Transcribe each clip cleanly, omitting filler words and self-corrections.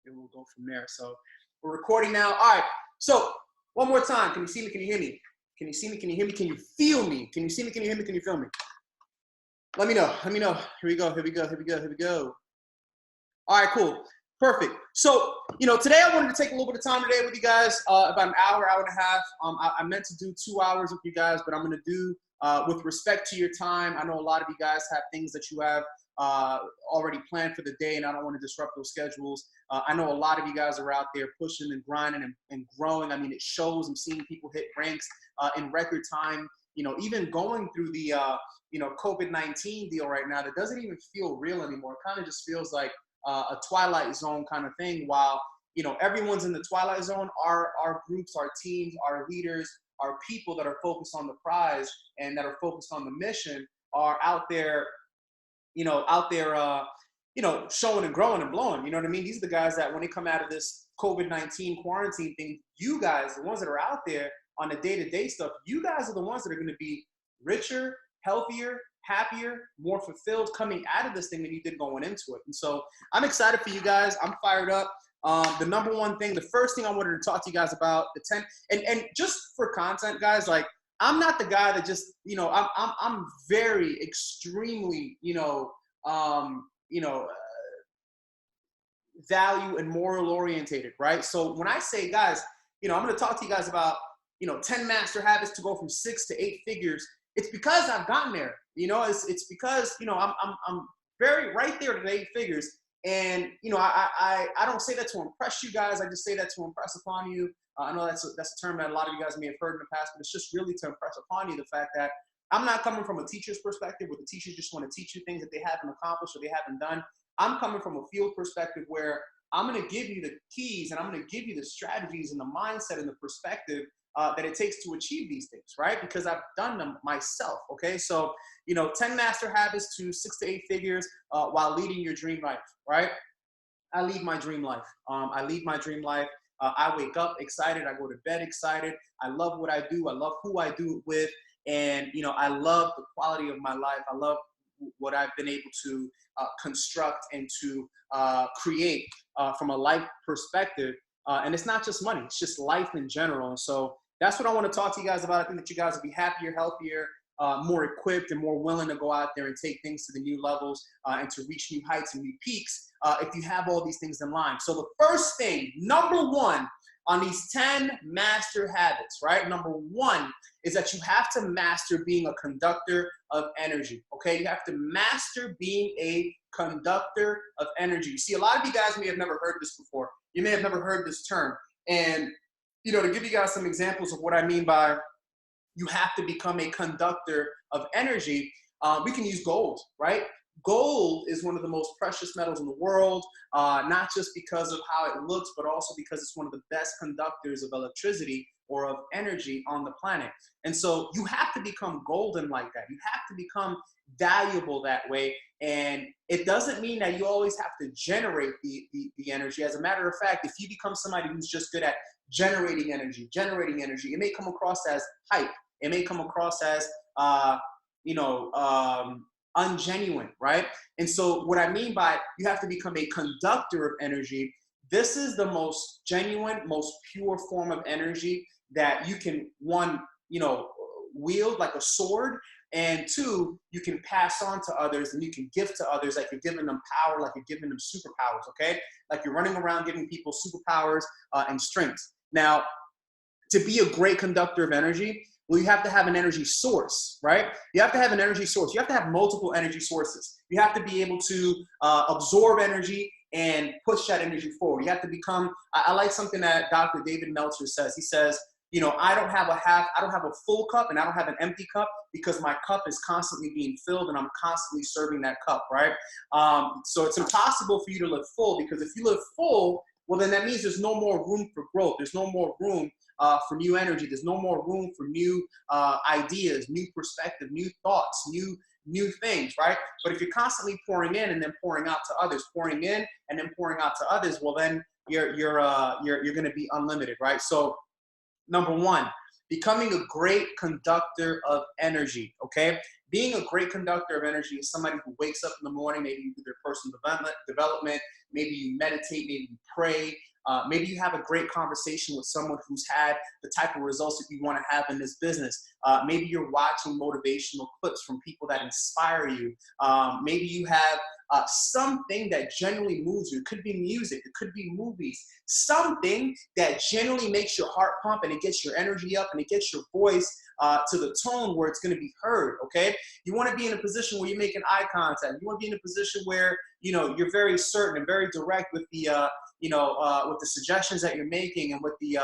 and we'll go from there. So we're recording now. All right. So one more time. Can you see me? Can you hear me? Can you see me? Can you hear me? Can you feel me? Can you see me? Can you hear me? Can you feel me? Let me know. Let me know. Here we go. Here we go. Here we go. Here we go. All right, cool. Perfect. So, today I wanted to take a little bit of time today with you guys, about an hour, hour and a half. I meant to do 2 hours with you guys, but I'm going to do, with respect to your time. I know a lot of you guys have things that you have already planned for the day, and I don't want to disrupt those schedules. I know a lot of you guys are out there pushing and grinding and growing. I mean, it shows. I'm seeing people hit ranks in record time. Even going through the, COVID-19 deal right now, that doesn't even feel real anymore. It kind of just feels like a Twilight Zone kind of thing. While, everyone's in the Twilight Zone, our groups, our teams, our leaders, our people that are focused on the prize and that are focused on the mission are out there, showing and growing and blowing. You know what I mean? These are the guys that when they come out of this COVID-19 quarantine thing, you guys, the ones that are out there on the day-to-day stuff, you guys are the ones that are going to be richer, healthier, happier, more fulfilled coming out of this thing than you did going into it. And so I'm excited for you guys. I'm fired up. The number one thing, the first thing I wanted to talk to you guys about, the 10, and just for content, guys, like, I'm not the guy that just, I'm very extremely, value and moral orientated, right? So when I say, guys, I'm going to talk to you guys about, 10 master habits to go from 6 to 8 figures. It's because I've gotten there, it's because, I'm very right there to 8 figures. And, I don't say that to impress you guys. I just say that to impress upon you. I know that's a term that a lot of you guys may have heard in the past, but it's just really to impress upon you the fact that I'm not coming from a teacher's perspective where the teachers just want to teach you things that they haven't accomplished or they haven't done. I'm coming from a field perspective where I'm going to give you the keys and I'm going to give you the strategies and the mindset and the perspective that it takes to achieve these things, right? Because I've done them myself, okay? So, 10 master habits to 6 to 8 figures while leading your dream life, right? I lead my dream life. I lead my dream life. I wake up excited. I go to bed excited. I love what I do. I love who I do it with. And, I love the quality of my life. I love what I've been able to construct and to create from a life perspective. And it's not just money. It's just life in general. And so that's what I want to talk to you guys about. I think that you guys will be happier, healthier, more equipped, and more willing to go out there and take things to the new levels and to reach new heights and new peaks if you have all these things in line. So the first thing, number one, on these 10 master habits, right? Number one is that you have to master being a conductor of energy, okay? You have to master being a conductor of energy. See, a lot of you guys may have never heard this before. You may have never heard this term. And, to give you guys some examples of what I mean by you have to become a conductor of energy, we can use gold, right? Gold is one of the most precious metals in the world, not just because of how it looks, but also because it's one of the best conductors of electricity or of energy on the planet. And so you have to become golden like that. You have to become valuable that way. And it doesn't mean that you always have to generate the energy. As a matter of fact, if you become somebody who's just good at generating energy, it may come across as hype. It may come across as, ungenuine, right? And so what I mean by you have to become a conductor of energy, this is the most genuine, most pure form of energy that you can, one, wield like a sword, and two, you can pass on to others and you can give to others like you're giving them power, like you're giving them superpowers, okay? Like you're running around giving people superpowers and strengths. Now, to be a great conductor of energy, well, you have to have an energy source, right? You have to have an energy source. You have to have multiple energy sources. You have to be able to absorb energy and push that energy forward. You have to become, I like something that Dr. David Meltzer says. He says, I don't have a full cup and I don't have an empty cup because my cup is constantly being filled and I'm constantly serving that cup, right? So it's impossible for you to live full, because if you live full, well, then that means there's no more room for growth. There's no more room for new energy. There's no more room for new ideas, new perspective, new thoughts, new things, right? But if you're constantly pouring in and then pouring out to others, pouring in and then pouring out to others, well, then you're going to be unlimited, right? So number one, becoming a great conductor of energy, okay? being a great conductor of energy is somebody who wakes up in the morning, maybe you do their personal development, maybe you meditate, maybe you pray, maybe you have a great conversation with someone who's had the type of results that you want to have in this business. Maybe you're watching motivational clips from people that inspire you. Maybe you have something that genuinely moves you. It could be music, it could be movies, something that genuinely makes your heart pump and it gets your energy up and it gets your voice to the tone where it's going to be heard. Okay, you want to be in a position where you're making eye contact. You want to be in a position where you're very certain and very direct with the with the suggestions that you're making and with the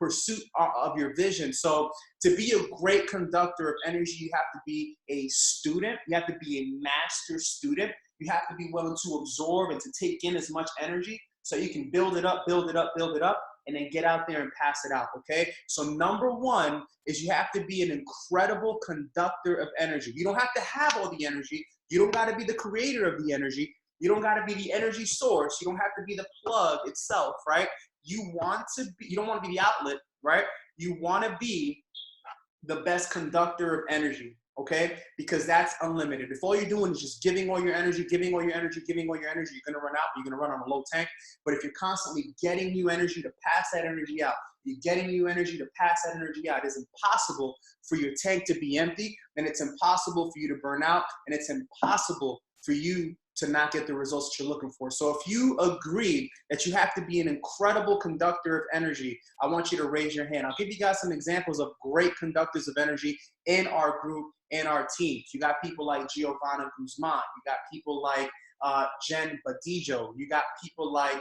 pursuit of your vision. So to be a great conductor of energy, you have to be a student. You have to be a master student. You have to be willing to absorb and to take in as much energy so you can build it up, build it up, build it up, and then get out there and pass it out, okay? So number one is you have to be an incredible conductor of energy. You don't have to have all the energy. You don't got to be the creator of the energy. You don't got to be the energy source. You don't have to be the plug itself, right? You don't want to be the outlet, right? You want to be the best conductor of energy, okay? Because that's unlimited. If all you're doing is just giving all your energy, giving all your energy, giving all your energy, you're going to run out. You're going to run on a low tank. But if you're constantly getting new energy to pass that energy out, you're getting new energy to pass that energy out, it's impossible for your tank to be empty, and it's impossible for you to burn out, and it's impossible for you to not get the results that you're looking for. So if you agree that you have to be an incredible conductor of energy, I want you to raise your hand. I'll give you guys some examples of great conductors of energy in our group, in our teams. You got people like Giovanna Guzman. You got people like Jen Badijo. You got people like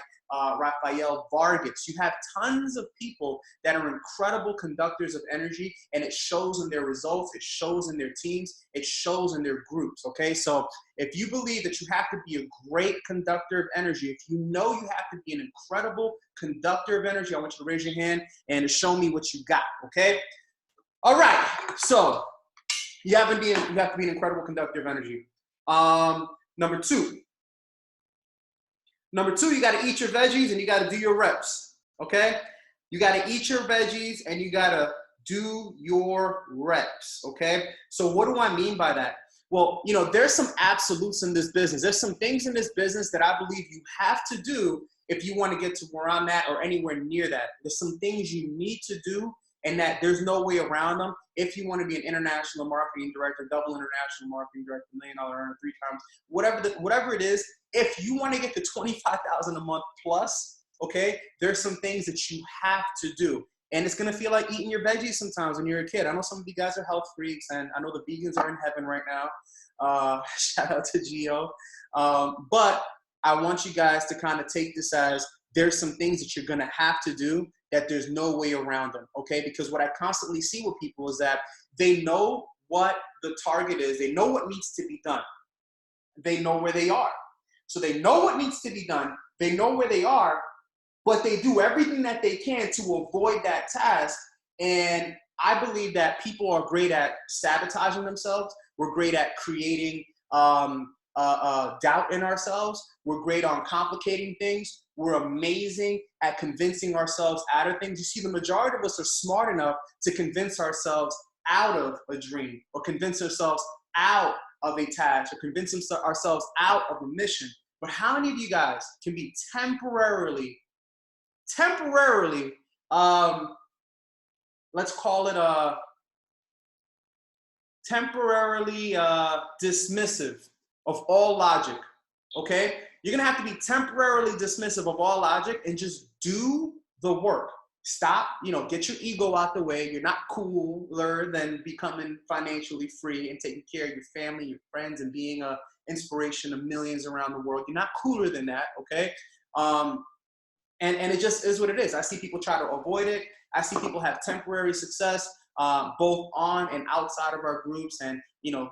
Rafael Vargas. You have tons of people that are incredible conductors of energy, and it shows in their results, it shows in their teams, it shows in their groups, okay? So if you believe that you have to be a great conductor of energy, if you know you have to be an incredible conductor of energy, I want you to raise your hand and show me what you got, okay? All right, so you have to be an incredible conductor of energy. Number two, you got to eat your veggies and you got to do your reps, okay? You got to eat your veggies and you got to do your reps, okay? So what do I mean by that? Well, there's some absolutes in this business. There's some things in this business that I believe you have to do if you want to get to where I'm at or anywhere near that. There's some things you need to do and that there's no way around them if you want to be an international marketing director, double international marketing director, $1 million earner 3 times, whatever it is. If you want to get to $25,000 a month plus, okay, there's some things that you have to do. And it's going to feel like eating your veggies sometimes when you're a kid. I know some of you guys are health freaks, and I know the vegans are in heaven right now. Shout out to Gio. But I want you guys to kind of take this as there's some things that you're going to have to do that there's no way around them, okay? Because what I constantly see with people is that they know what the target is. They know what needs to be done. They know where they are. So they know what needs to be done. They know where they are, but they do everything that they can to avoid that task. And I believe that people are great at sabotaging themselves. We're great at creating doubt in ourselves. We're great on complicating things. We're amazing at convincing ourselves out of things. You see, the majority of us are smart enough to convince ourselves out of a dream or convince ourselves out of a task or convince ourselves out of a mission. But how many of you guys can be temporarily, let's call it temporarily dismissive of all logic, okay? You're gonna have to be temporarily dismissive of all logic and just do the work. Stop, get your ego out the way. You're not cooler than becoming financially free and taking care of your family, your friends, and being an inspiration to millions around the world. You're not cooler than that, okay? And it just is what it is. I see people try to avoid it. I see people have temporary success, both on and outside of our groups. And,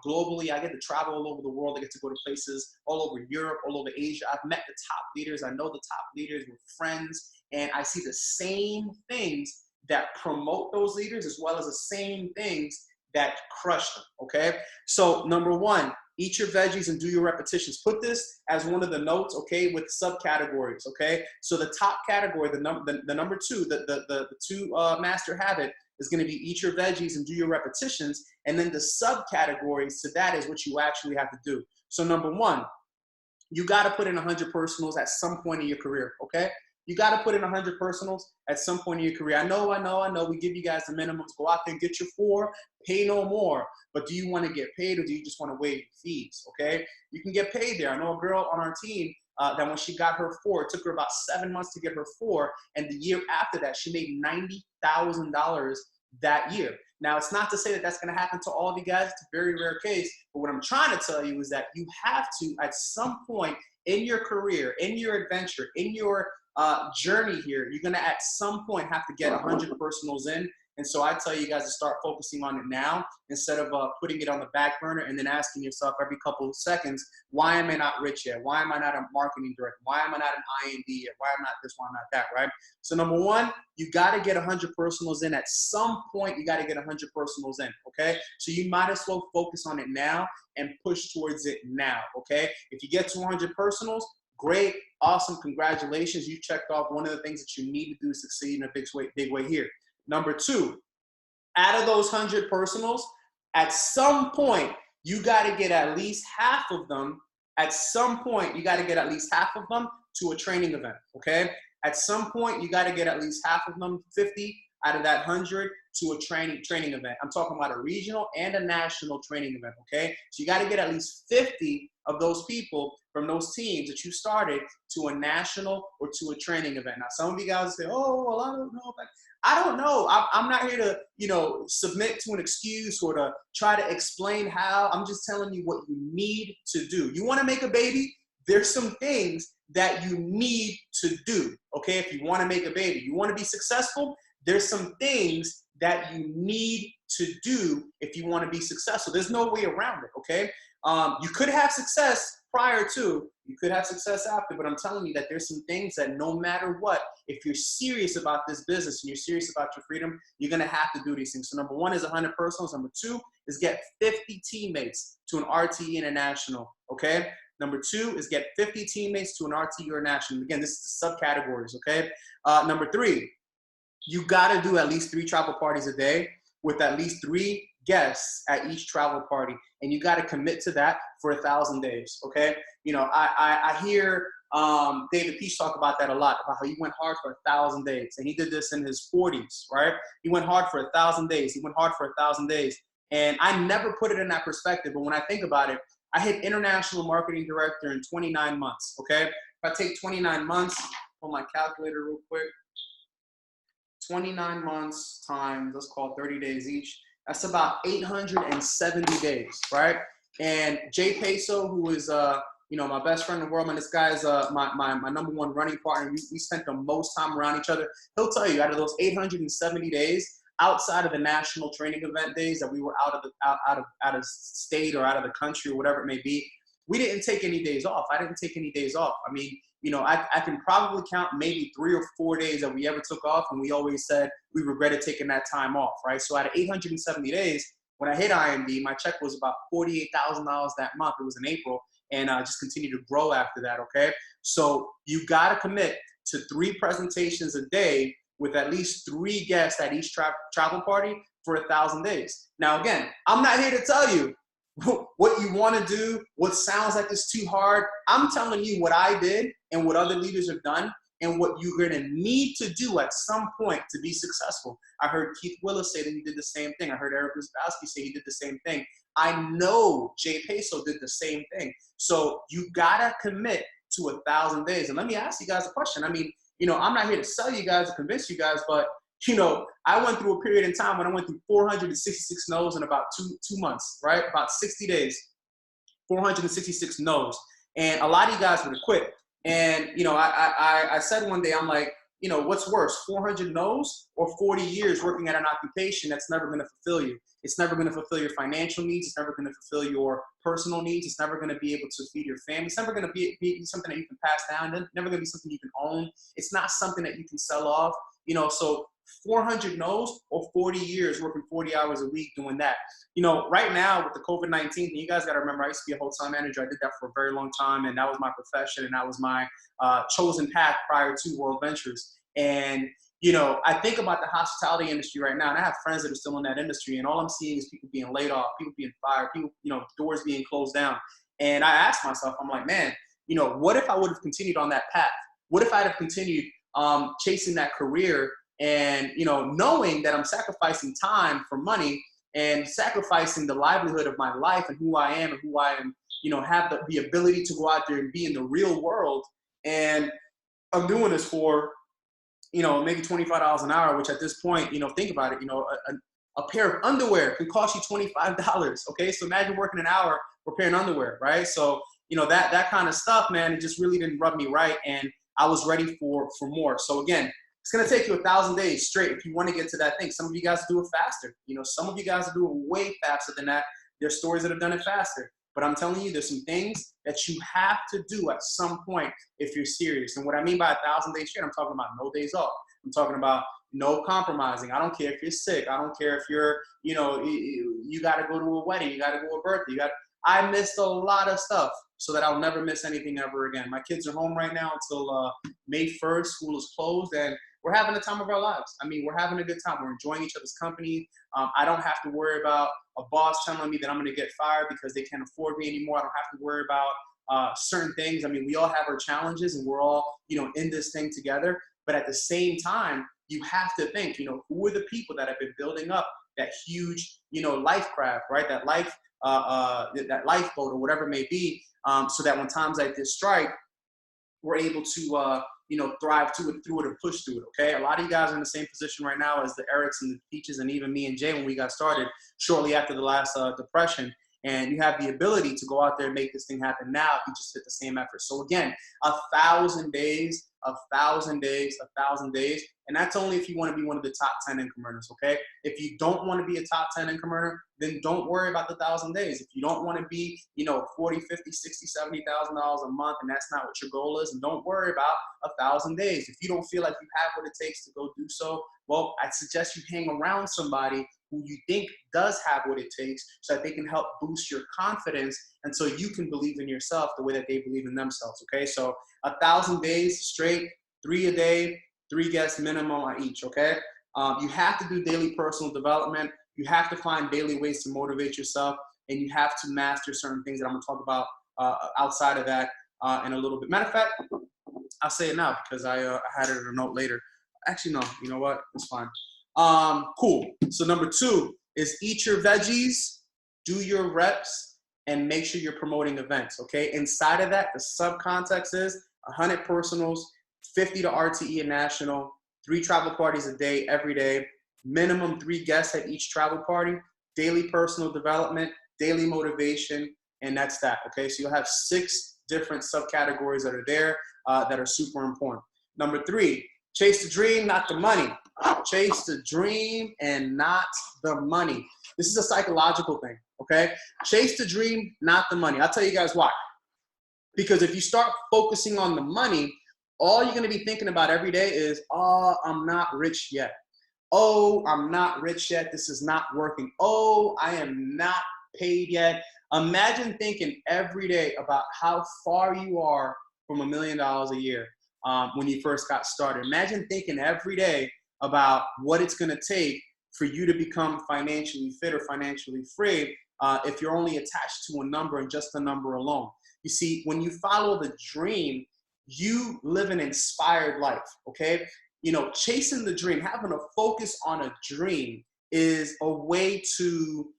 globally, I get to travel all over the world. I get to go to places all over Europe, all over Asia. I've met the top leaders. I know the top leaders. We're friends. And I see the same things that promote those leaders as well as the same things that crush them, okay? So number one, eat your veggies and do your repetitions. Put this as one of the notes, okay, with subcategories, okay? So the top category, the number two, the two master habit is going to be eat your veggies and do your repetitions. And then the subcategories to that is what you actually have to do. So number one, you got to put in 100 personals at some point in your career, okay? You got to put in 100 personals at some point in your career. I know. We give you guys the minimums. Go out there and get your 4, pay no more. But do you want to get paid, or do you just want to waive fees, okay? You can get paid there. I know a girl on our team that when she got her 4, it took her about 7 months to get her 4. And the year after that, she made $90,000 that year. Now, it's not to say that that's going to happen to all of you guys. It's a very rare case. But what I'm trying to tell you is that you have to, at some point in your career, in your adventure, in your journey here, you're going to at some point have to get 100 personals in. And so I tell you guys to start focusing on it now instead of putting it on the back burner and then asking yourself every couple of seconds, why am I not rich yet? Why am I not a marketing director? Why am I not an IND yet? Why am I not this? Why am I not that, right? So number one, you got to get 100 personals in. At some point, you got to get 100 personals in, okay? So you might as well focus on it now and push towards it now, okay? If you get to 100 personals, great, awesome, congratulations. You checked off one of the things that you need to do to succeed in a big way here. Number two, out of those 100 personals, at some point, you got to get at least half of them. At some point, you got to get at least half of them to a training event, okay? At some point, you got to get at least half of them, 50 out of that 100, to a training event. I'm talking about a regional and a national training event, okay? So you got to get at least 50 of those people from those teams that you started to a national or to a training event. Now, some of you guys say, oh, well, I don't know. I don't know. I'm not here to, submit to an excuse or to try to explain how. I'm just telling you what you need to do. You want to make a baby? There's some things that you need to do, okay? If you want to make a baby, you want to be successful, there's some things that you need to do if you want to be successful. There's no way around it, okay? You could have success prior to, you could have success after, but I'm telling you that there's some things that no matter what, if you're serious about this business and you're serious about your freedom, you're going to have to do these things. So number one is 100 personals. Number two is get 50 teammates to an RTE International, okay? Number two is get 50 teammates to an RTE International. Again, this is the subcategories, okay? Number three, you got to do at least 3 travel parties a day with at least 3 guests at each travel party. And you got to commit to that for 1,000 days, okay? I hear David Peach talk about that a lot, about how he went hard for 1,000 days. And he did this in his 40s, right? He went hard for 1,000 days. He went hard for 1,000 days. And I never put it in that perspective. But when I think about it, I hit international marketing director in 29 months, okay? If I take 29 months, pull my calculator real quick. 29 months times, let's call it 30 days each. That's about 870 days, right? And Jay Peso, who is, my best friend in the world, man, this guy's my number one running partner. We spent the most time around each other. He'll tell you, out of those 870 days, outside of the national training event days that we were out of state or out of the country or whatever it may be, we didn't take any days off. I didn't take any days off. I mean, I can probably count maybe 3 or 4 days that we ever took off, and we always said we regretted taking that time off, right? So out of 870 days, when I hit IMD, my check was about $48,000 that month. It was in April, and just continued to grow after that, okay? So you got to commit to 3 presentations a day with at least 3 guests at each travel party for 1,000 days. Now, again, I'm not here to tell you what you want to do, what sounds like it's too hard. I'm telling you what I did and what other leaders have done and what you're going to need to do at some point to be successful. I heard Keith Willis say that he did the same thing. I heard Eric Wisbowski say he did the same thing. I know Jay Peso did the same thing. So you got to commit to 1,000 days. And let me ask you guys a question. I mean, I'm not here to sell you guys or convince you guys, but I went through a period in time when I went through 466 no's in about two months, right? About 60 days, 466 no's. And a lot of you guys would have quit. And, I said one day, I'm like, what's worse, 400 no's or 40 years working at an occupation that's never going to fulfill you? It's never going to fulfill your financial needs. It's never going to fulfill your personal needs. It's never going to be able to feed your family. It's never going to be something that you can pass down. It's never going to be something you can own. It's not something that you can sell off. So 400 no's or 40 years working 40 hours a week doing that. Right now with the COVID-19, you guys got to remember, I used to be a hotel manager. I did that for a very long time, and that was my profession, and that was my chosen path prior to World Ventures. And, you know, I think about the hospitality industry right now, and I have friends that are still in that industry, and all I'm seeing is people being laid off, people being fired, people, you know, doors being closed down. And I asked myself, I'm like, man, you know, what if I would have continued on that path? What if I'd have continued chasing that career and, you know, knowing that I'm sacrificing time for money and sacrificing the livelihood of my life and who I am and who I am, you know, have the ability to go out there and be in the real world. And I'm doing this for, you know, maybe $25 an hour, which at this point, you know, think about it, you know, a pair of underwear can cost you $25. Okay. So imagine working an hour repairing underwear, right? So, you know, that kind of stuff, man, it just really didn't rub me right. And I was ready for more. So again, it's going to take you 1,000 days straight if you want to get to that thing. Some of you guys do it faster. You know, some of you guys do it way faster than that. There's stories that have done it faster. But I'm telling you, there's some things that you have to do at some point if you're serious. And what I mean by 1,000 days straight, I'm talking about no days off. I'm talking about no compromising. I don't care if you're sick. I don't care if you're, you know, you got to go to a wedding. You got to go to a birthday. I missed a lot of stuff so that I'll never miss anything ever again. My kids are home right now until May 1st. School is closed, and we're having the time of our lives. I mean, we're having a good time. We're enjoying each other's company. I don't have to worry about a boss telling me that I'm going to get fired because they can't afford me anymore. I don't have to worry about certain things. I mean, we all have our challenges, and we're all, you know, in this thing together. But at the same time, you have to think, you know, who are the people that have been building up that huge, you know, life craft, right? That lifeboat or whatever it may be, so that when times like this strike, we're able to, you know, thrive through it and push through it, okay? A lot of you guys are in the same position right now as the Erics and the Peaches and even me and Jay when we got started shortly after the last depression. And you have the ability to go out there and make this thing happen now if you just hit the same effort. So again, 1,000 days, 1,000 days, 1,000 days. And that's only if you want to be one of the top 10 income earners, okay? If you don't want to be a top 10 income earner, then don't worry about the 1,000 days. If you don't want to be, you know, 40, 50, 60, $70,000 a month, and that's not what your goal is, and don't worry about 1,000 days. If you don't feel like you have what it takes to go do so, well, I'd suggest you hang around somebody who you think does have what it takes so that they can help boost your confidence and so you can believe in yourself the way that they believe in themselves, okay? So 1,000 days straight, 3 a day, 3 guests minimum on each, okay? You have to do daily personal development. You have to find daily ways to motivate yourself, and you have to master certain things that I'm gonna talk about outside of that in a little bit. Matter of fact, I'll say it now because I had it in a note later. Actually, no, you know what? It's fine. Cool. So number 2 is eat your veggies, do your reps, and make sure you're promoting events, okay? Inside of that, the subcontext is 100 personals, 50 to RTE and national, 3 travel parties a day, every day, minimum 3 guests at each travel party, daily personal development, daily motivation, and that's that, okay? So you'll have 6 different subcategories that are there that are super important. Number 3, chase the dream, not the money. Chase the dream and not the money. This is a psychological thing, okay? Chase the dream, not the money. I'll tell you guys why. Because if you start focusing on the money, all you're going to be thinking about every day is, oh, I'm not rich yet. Oh, I'm not rich yet. This is not working. Oh, I am not paid yet. Imagine thinking every day about how far you are from $1 million a year when you first got started. Imagine thinking every day about what it's going to take for you to become financially fit or financially free if you're only attached to a number and just a number alone. You see, when you follow the dream, you live an inspired life, okay? You know, chasing the dream, having a focus on a dream is a way to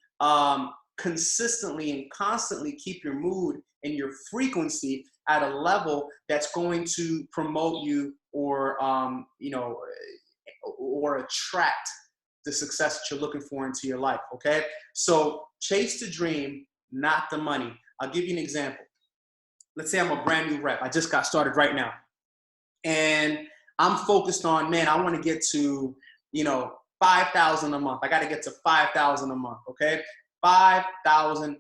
consistently and constantly keep your mood and your frequency at a level that's going to promote you or, you know, or attract the success that you're looking for into your life, okay? So chase the dream, not the money. I'll give you an example. Let's say I'm a brand new rep. I just got started right now. And I'm focused on, man, I want to get to, you know, $5,000 a month. I got to get to $5,000 a month, okay? $5,000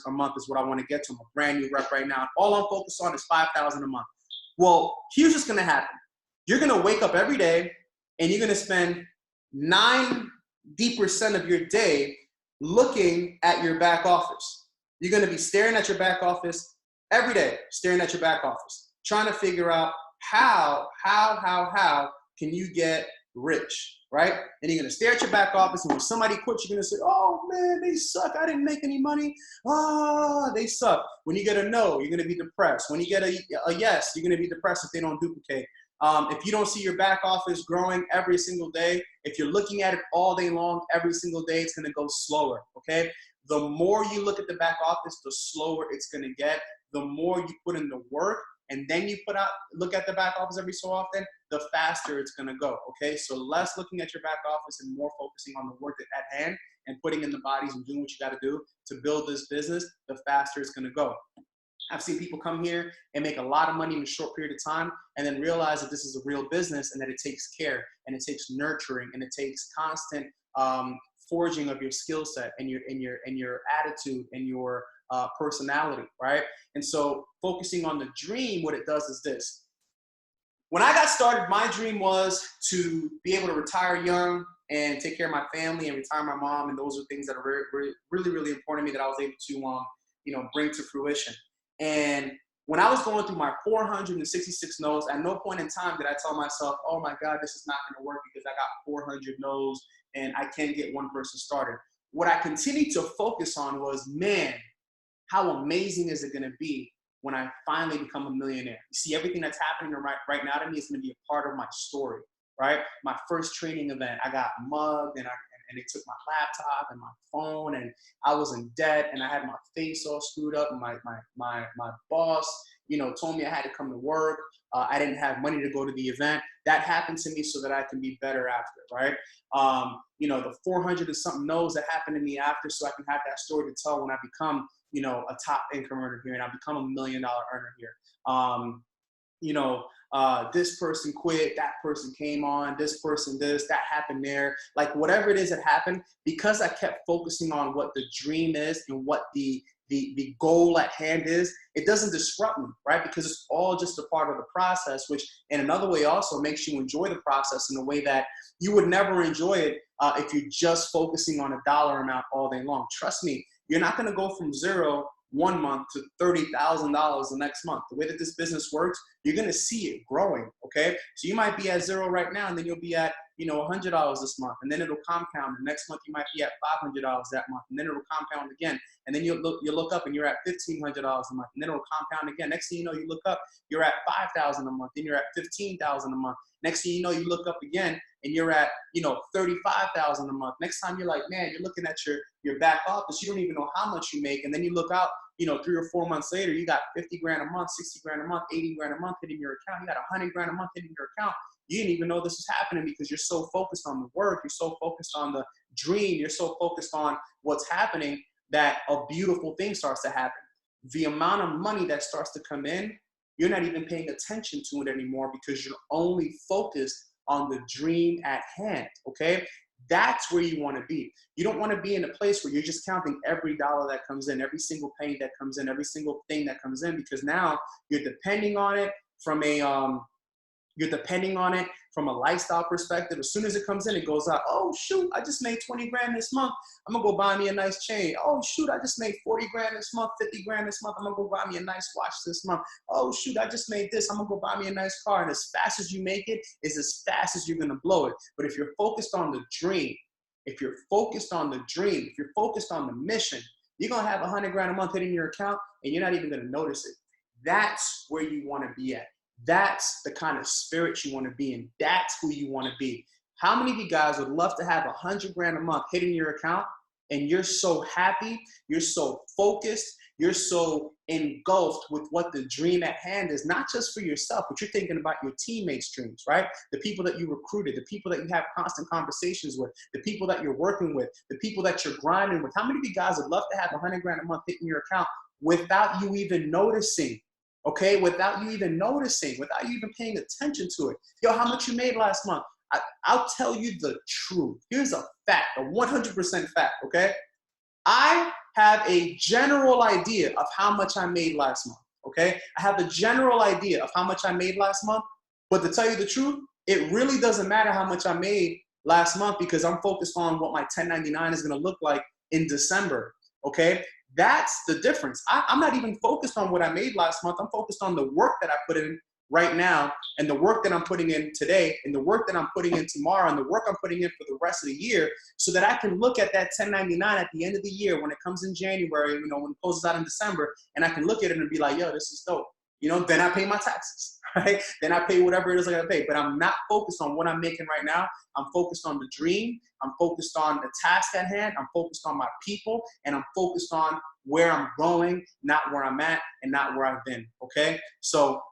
a month is what I want to get to. I'm a brand new rep right now. All I'm focused on is $5,000 a month. Well, here's what's going to happen. You're going to wake up every day and you're going to spend 90% of your day looking at your back office. You're going to be staring at your back office every day, staring at your back office, trying to figure out how can you get rich, right? And you're gonna stare at your back office, and when somebody quits, you're gonna say, oh man, they suck, I didn't make any money. Ah, they suck. When you get a no, you're gonna be depressed. When you get a yes, you're gonna be depressed if they don't duplicate. If you don't see your back office growing every single day, if you're looking at it all day long, every single day, it's gonna go slower, okay? The more you look at the back office, the slower it's gonna get. The more you put in the work, and then you look at the back office every so often, the faster it's gonna go, okay? So less looking at your back office and more focusing on the work at hand and putting in the bodies and doing what you gotta do to build this business, the faster it's gonna go. I've seen people come here and make a lot of money in a short period of time and then realize that this is a real business and that it takes care and it takes nurturing and it takes constant forging of your skill set and your attitude and your personality, right? And so focusing on the dream, what it does is this. When I got started, my dream was to be able to retire young and take care of my family and retire my mom. And those are things that are really, really important to me that I was able to, bring to fruition. And when I was going through my 466 no's, at no point in time did I tell myself, oh my God, this is not going to work because I got 400 no's and I can't get one person started. What I continued to focus on was, man, how amazing is it going to be when I finally become a millionaire? You see, everything that's happening right now to me is going to be a part of my story, right? My first training event, I got mugged and they took my laptop and my phone and I was in debt and I had my face all screwed up and my boss, told me I had to come to work. I didn't have money to go to the event. That happened to me so that I can be better after, right? The 400 and something no's that happened to me after so I can have that story to tell when I become, a top income earner here and I become $1 million earner here. This person quit, that person came on, this person this, that happened there. Like whatever it is that happened, because I kept focusing on what the dream is and what the goal at hand is, it doesn't disrupt me, right? Because it's all just a part of the process, which in another way also makes you enjoy the process in a way that you would never enjoy it if you're just focusing on a dollar amount all day long. Trust me, you're not going to go from zero 1 month to $30,000 the next month. The way that this business works, you're going to see it growing, okay? So you might be at zero right now, and then you'll be at, $100 this month, and then it'll compound. The next month you might be at $500 that month, and then it'll compound again. And then you look up and you're at $1,500 a month, and then it'll compound again. Next thing you know, you look up, you're at $5,000 a month, then you're at $15,000 a month. Next thing you know, you look up again and you're at, $35,000 a month. Next time you're like, man, you're looking at your back office, you don't even know how much you make. And then you look out, 3 or 4 months later, you got 50 grand a month, 60 grand a month, 80 grand a month hitting your account. You got 100 grand a month hitting your account. You didn't even know this was happening because you're so focused on the work. You're so focused on the dream. You're so focused on what's happening that a beautiful thing starts to happen. The amount of money that starts to come in, you're not even paying attention to it anymore because you're only focused on the dream at hand, okay? That's where you want to be. You don't want to be in a place where you're just counting every dollar that comes in, every single penny that comes in, every single thing that comes in, because now you're depending on it from a lifestyle perspective. As soon as it comes in, it goes out. Oh shoot, I just made 20 grand this month. I'm gonna go buy me a nice chain. Oh shoot, I just made 40 grand this month, 50 grand this month. I'm gonna go buy me a nice watch this month. Oh shoot, I just made this. I'm gonna go buy me a nice car. And as fast as you make it is as fast as you're gonna blow it. But if you're focused on the dream, if you're focused on the mission, you're gonna have 100 grand a month hitting your account and you're not even gonna notice it. That's where you wanna be at. That's the kind of spirit you want to be in. That's who you want to be. How many of you guys would love to have 100 grand a month hitting your account and you're so happy, you're so focused, you're so engulfed with what the dream at hand is, not just for yourself, but you're thinking about your teammates' dreams, right? The people that you recruited, the people that you have constant conversations with, the people that you're working with, the people that you're grinding with. How many of you guys would love to have 100 grand a month hitting your account without you even noticing? Okay, without you even noticing, without you even paying attention to it. Yo, how much you made last month? I'll tell you the truth. Here's a fact, a 100% fact, okay? I have a general idea of how much I made last month, okay? I have a general idea of how much I made last month, but to tell you the truth, it really doesn't matter how much I made last month because I'm focused on what my 1099 is gonna look like in December, okay? That's the difference. I'm not even focused on what I made last month. I'm focused on the work that I put in right now, and the work that I'm putting in today, and the work that I'm putting in tomorrow, and the work I'm putting in for the rest of the year, so that I can look at that 1099 at the end of the year when it comes in January, you know, when it closes out in December, and I can look at it and be like, yo, this is dope. You know, then I pay my taxes, right? Then I pay whatever it is I gotta pay. But I'm not focused on what I'm making right now. I'm focused on the dream. I'm focused on the task at hand. I'm focused on my people, and I'm focused on where I'm going, not where I'm at, and not where I've been. Okay, so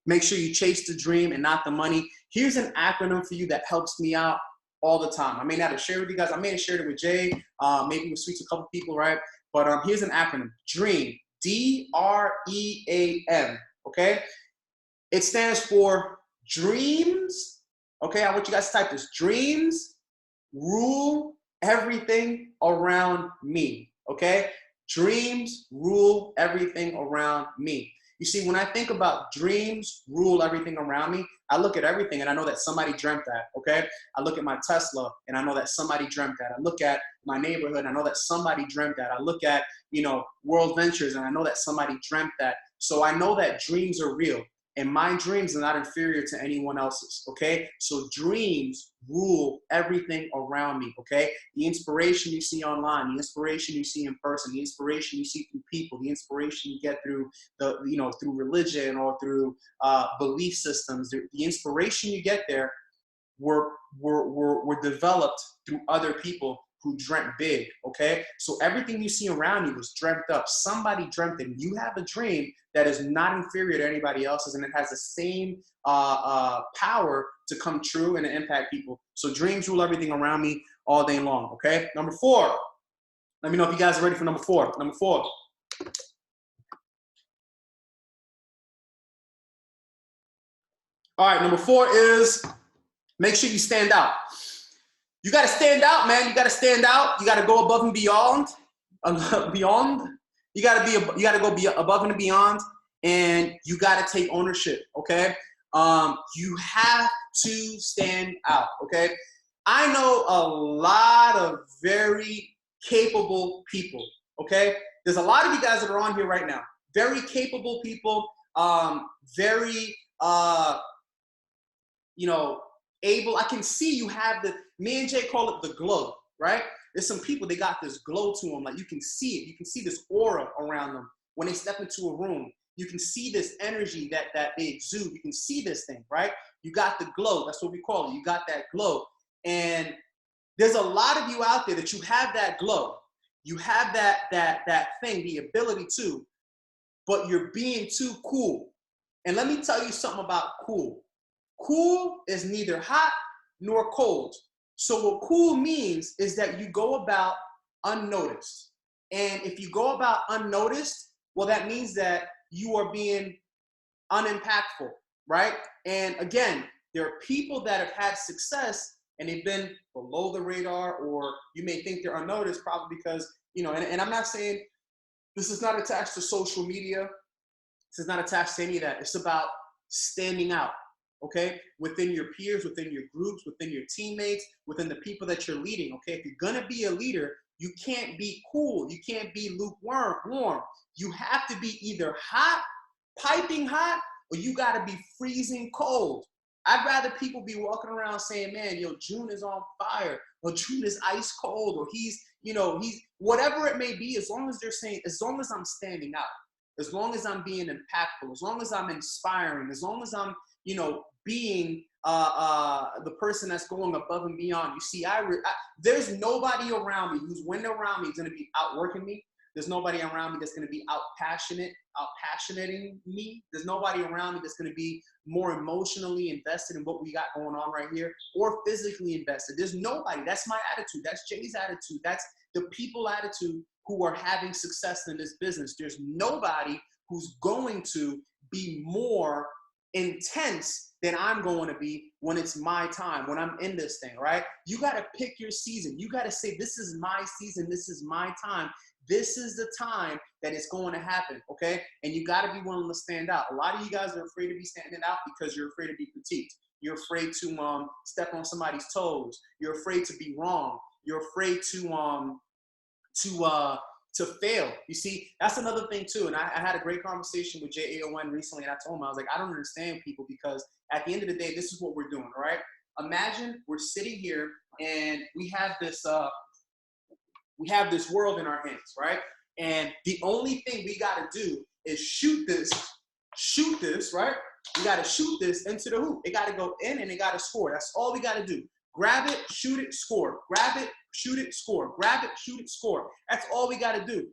make sure you chase the dream and not the money. Here's an acronym for you that helps me out all the time. I may not have shared with you guys. I may have shared it with Jay, maybe with Sweet to a couple people, right? But here's an acronym: DREAM, DREAM. Okay, it stands for dreams. Okay, I want you guys to type this: dreams rule everything around me. Okay, dreams rule everything around me. You see, when I think about dreams rule everything around me, I look at everything and I know that somebody dreamt that, okay? I look at my Tesla and I know that somebody dreamt that. I look at my neighborhood and I know that somebody dreamt that. I look at, you know, World Ventures and I know that somebody dreamt that. So I know that dreams are real. And my dreams are not inferior to anyone else's, okay? So dreams rule everything around me, okay? The inspiration you see online, the inspiration you see in person, the inspiration you see through people, the inspiration you get through through religion or through belief systems, the inspiration you get there were developed through other people who dreamt big, okay? So everything you see around you was dreamt up. Somebody dreamt it. You have a dream that is not inferior to anybody else's, and it has the same power to come true and to impact people. So dreams rule everything around me all day long, okay? Number 4. Let me know if you guys are ready for number 4. Number 4. All right, number 4 is make sure you stand out. You got to stand out, man. You got to stand out. You got to go above and beyond. You got to go above and beyond, and you got to take ownership. Okay. You have to stand out. Okay. I know a lot of very capable people. Okay. There's a lot of you guys that are on here right now. Very capable people. Very able. I can see you have me and Jay call it the glow, right? There's some people, they got this glow to them. Like you can see it. You can see this aura around them when they step into a room. You can see this energy that they exude. You can see this thing, right? You got the glow. That's what we call it. You got that glow. And there's a lot of you out there that you have that glow. You have that thing, the ability to, but you're being too cool. And let me tell you something about cool. Cool is neither hot nor cold. So what cool means is that you go about unnoticed. And if you go about unnoticed, well, that means that you are being unimpactful, right? And again, there are people that have had success and they've been below the radar, or you may think they're unnoticed probably because, and I'm not saying this is not attached to social media. This is not attached to any of that. It's about standing out. Okay, within your peers, within your groups, within your teammates, within the people that you're leading. Okay, if you're gonna be a leader, you can't be cool. You can't be lukewarm. You have to be either hot, piping hot, or you gotta be freezing cold. I'd rather people be walking around saying, man, yo, June is on fire, or June is ice cold, or he's whatever it may be, as long as they're saying, as long as I'm standing out, as long as I'm being impactful, as long as I'm inspiring, as long as I'm being the person that's going above and beyond. You see, there's nobody around me who's winning around me is going to be outworking me. There's nobody around me that's going to be out-passionating me. There's nobody around me that's going to be more emotionally invested in what we got going on right here, or physically invested. There's nobody. That's my attitude. That's Jay's attitude. That's the people attitude who are having success in this business. There's nobody who's going to be more intense than I'm going to be when it's my time, when I'm in this thing, right? You got to pick your season. You got to say, this is my season. This is my time. This is the time that it's going to happen, okay? And you got to be willing to stand out. A lot of you guys are afraid to be standing out because you're afraid to be critiqued. You're afraid to step on somebody's toes. You're afraid to be wrong. You're afraid to to fail. You see, that's another thing too. And I had a great conversation with JAON recently, and I told him, I was like, I don't understand people, because at the end of the day, this is what we're doing, all right? Imagine we're sitting here and we have this world in our hands, right? And the only thing we got to do is shoot this, right? We got to shoot this into the hoop. It got to go in and it got to score. That's all we got to do. Grab it, shoot it, score. Grab it, shoot it, score. Grab it, shoot it, score. That's all we got to do.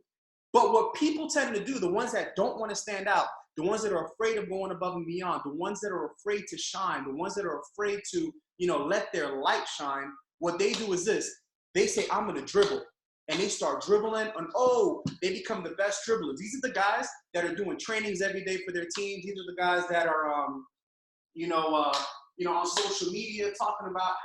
But what people tend to do, the ones that don't want to stand out, the ones that are afraid of going above and beyond, the ones that are afraid to shine, the ones that are afraid to, let their light shine, what they do is this. They say, I'm going to dribble. And they start dribbling, and they become the best dribblers. These are the guys that are doing trainings every day for their teams. These are the guys that are, on social media talking about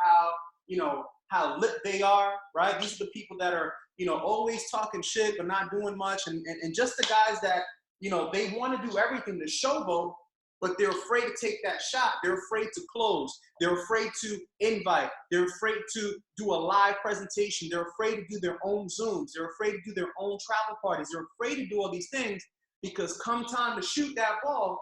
how lit they are, right? These are the people that are, always talking shit but not doing much, and just the guys that, they want to do everything to showboat, but they're afraid to take that shot. They're afraid to close. They're afraid to invite. They're afraid to do a live presentation. They're afraid to do their own Zooms. They're afraid to do their own travel parties. They're afraid to do all these things because come time to shoot that ball,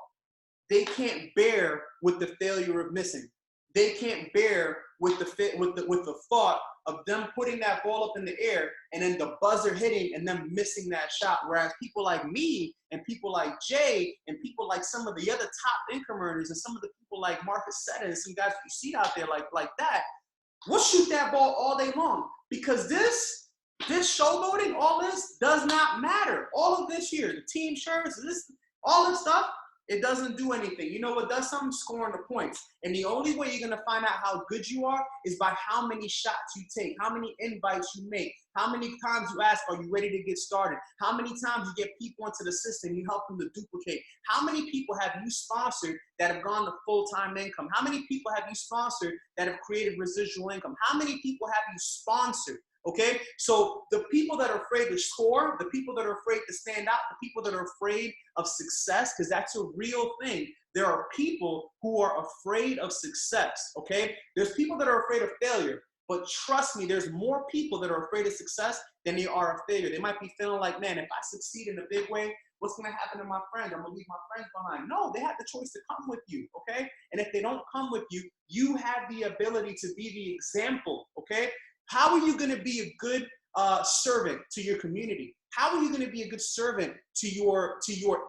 they can't bear with the failure of missing. They can't bear with the thought of them putting that ball up in the air and then the buzzer hitting and them missing that shot. Whereas people like me and people like Jay and people like some of the other top income earners and some of the people like Marcus Setta and some guys you see out there like that, we'll shoot that ball all day long, because this showboating, all this does not matter. All of this here, the team shirts, all this stuff, it doesn't do anything. You know what does something? Scoring the points. And the only way you're going to find out how good you are is by how many shots you take, how many invites you make, how many times you ask, are you ready to get started? How many times you get people into the system, you help them to duplicate? How many people have you sponsored that have gone to full-time income? How many people have you sponsored that have created residual income? How many people have you sponsored? Okay, so the people that are afraid to score, the people that are afraid to stand out, the people that are afraid of success, because that's a real thing. There are people who are afraid of success, okay? There's people that are afraid of failure, but trust me, there's more people that are afraid of success than they are of failure. They might be feeling like, man, if I succeed in a big way, what's going to happen to my friends? I'm going to leave my friends behind. No, they have the choice to come with you, okay? And if they don't come with you, you have the ability to be the example, okay? How are you going to be a good servant to your community? How are you going to be a good servant to your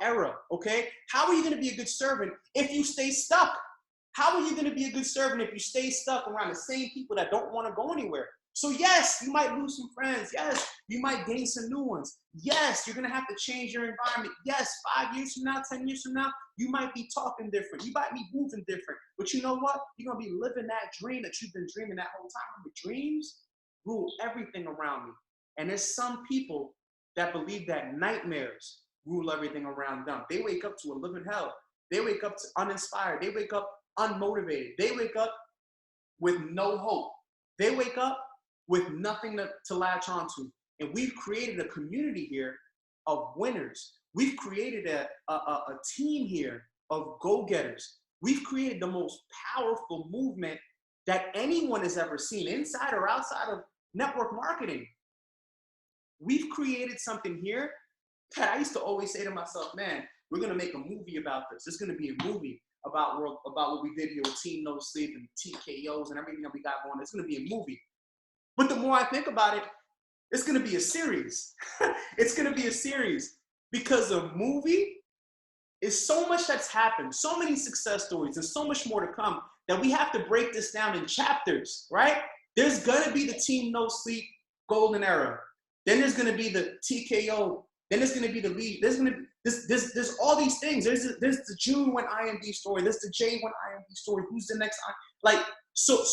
era? Okay? How are you going to be a good servant if you stay stuck? How are you going to be a good servant if you stay stuck around the same people that don't want to go anywhere? So yes, you might lose some friends. Yes, you might gain some new ones. Yes, you're going to have to change your environment. Yes, 5 years from now, 10 years from now, you might be talking different. You might be moving different. But you know what? You're going to be living that dream that you've been dreaming that whole time. The dreams rule everything around me. And there's some people that believe that nightmares rule everything around them. They wake up to a living hell. They wake up to uninspired. They wake up unmotivated. They wake up with no hope. They wake up with nothing to latch onto. And we've created a community here of winners. We've created a team here of go-getters. We've created the most powerful movement that anyone has ever seen, inside or outside of network marketing. We've created something here that I used to always say to myself, man, we're going to make a movie about this. There's going to be a movie about what we did here with Team No Sleep and TKOs and everything that we got going. It's going to be a movie. But the more I think about it, it's going to be a series. It's going to be a series, because a movie is so much that's happened, so many success stories, and so much more to come, that we have to break this down in chapters, right? There's going to be the Team No Sleep golden era. Then there's going to be the TKO. Then there's going to be the lead. There's going to be there's all these things. There's the June went IMD story. There's the Jay went IMD story. Who's the next? Like, so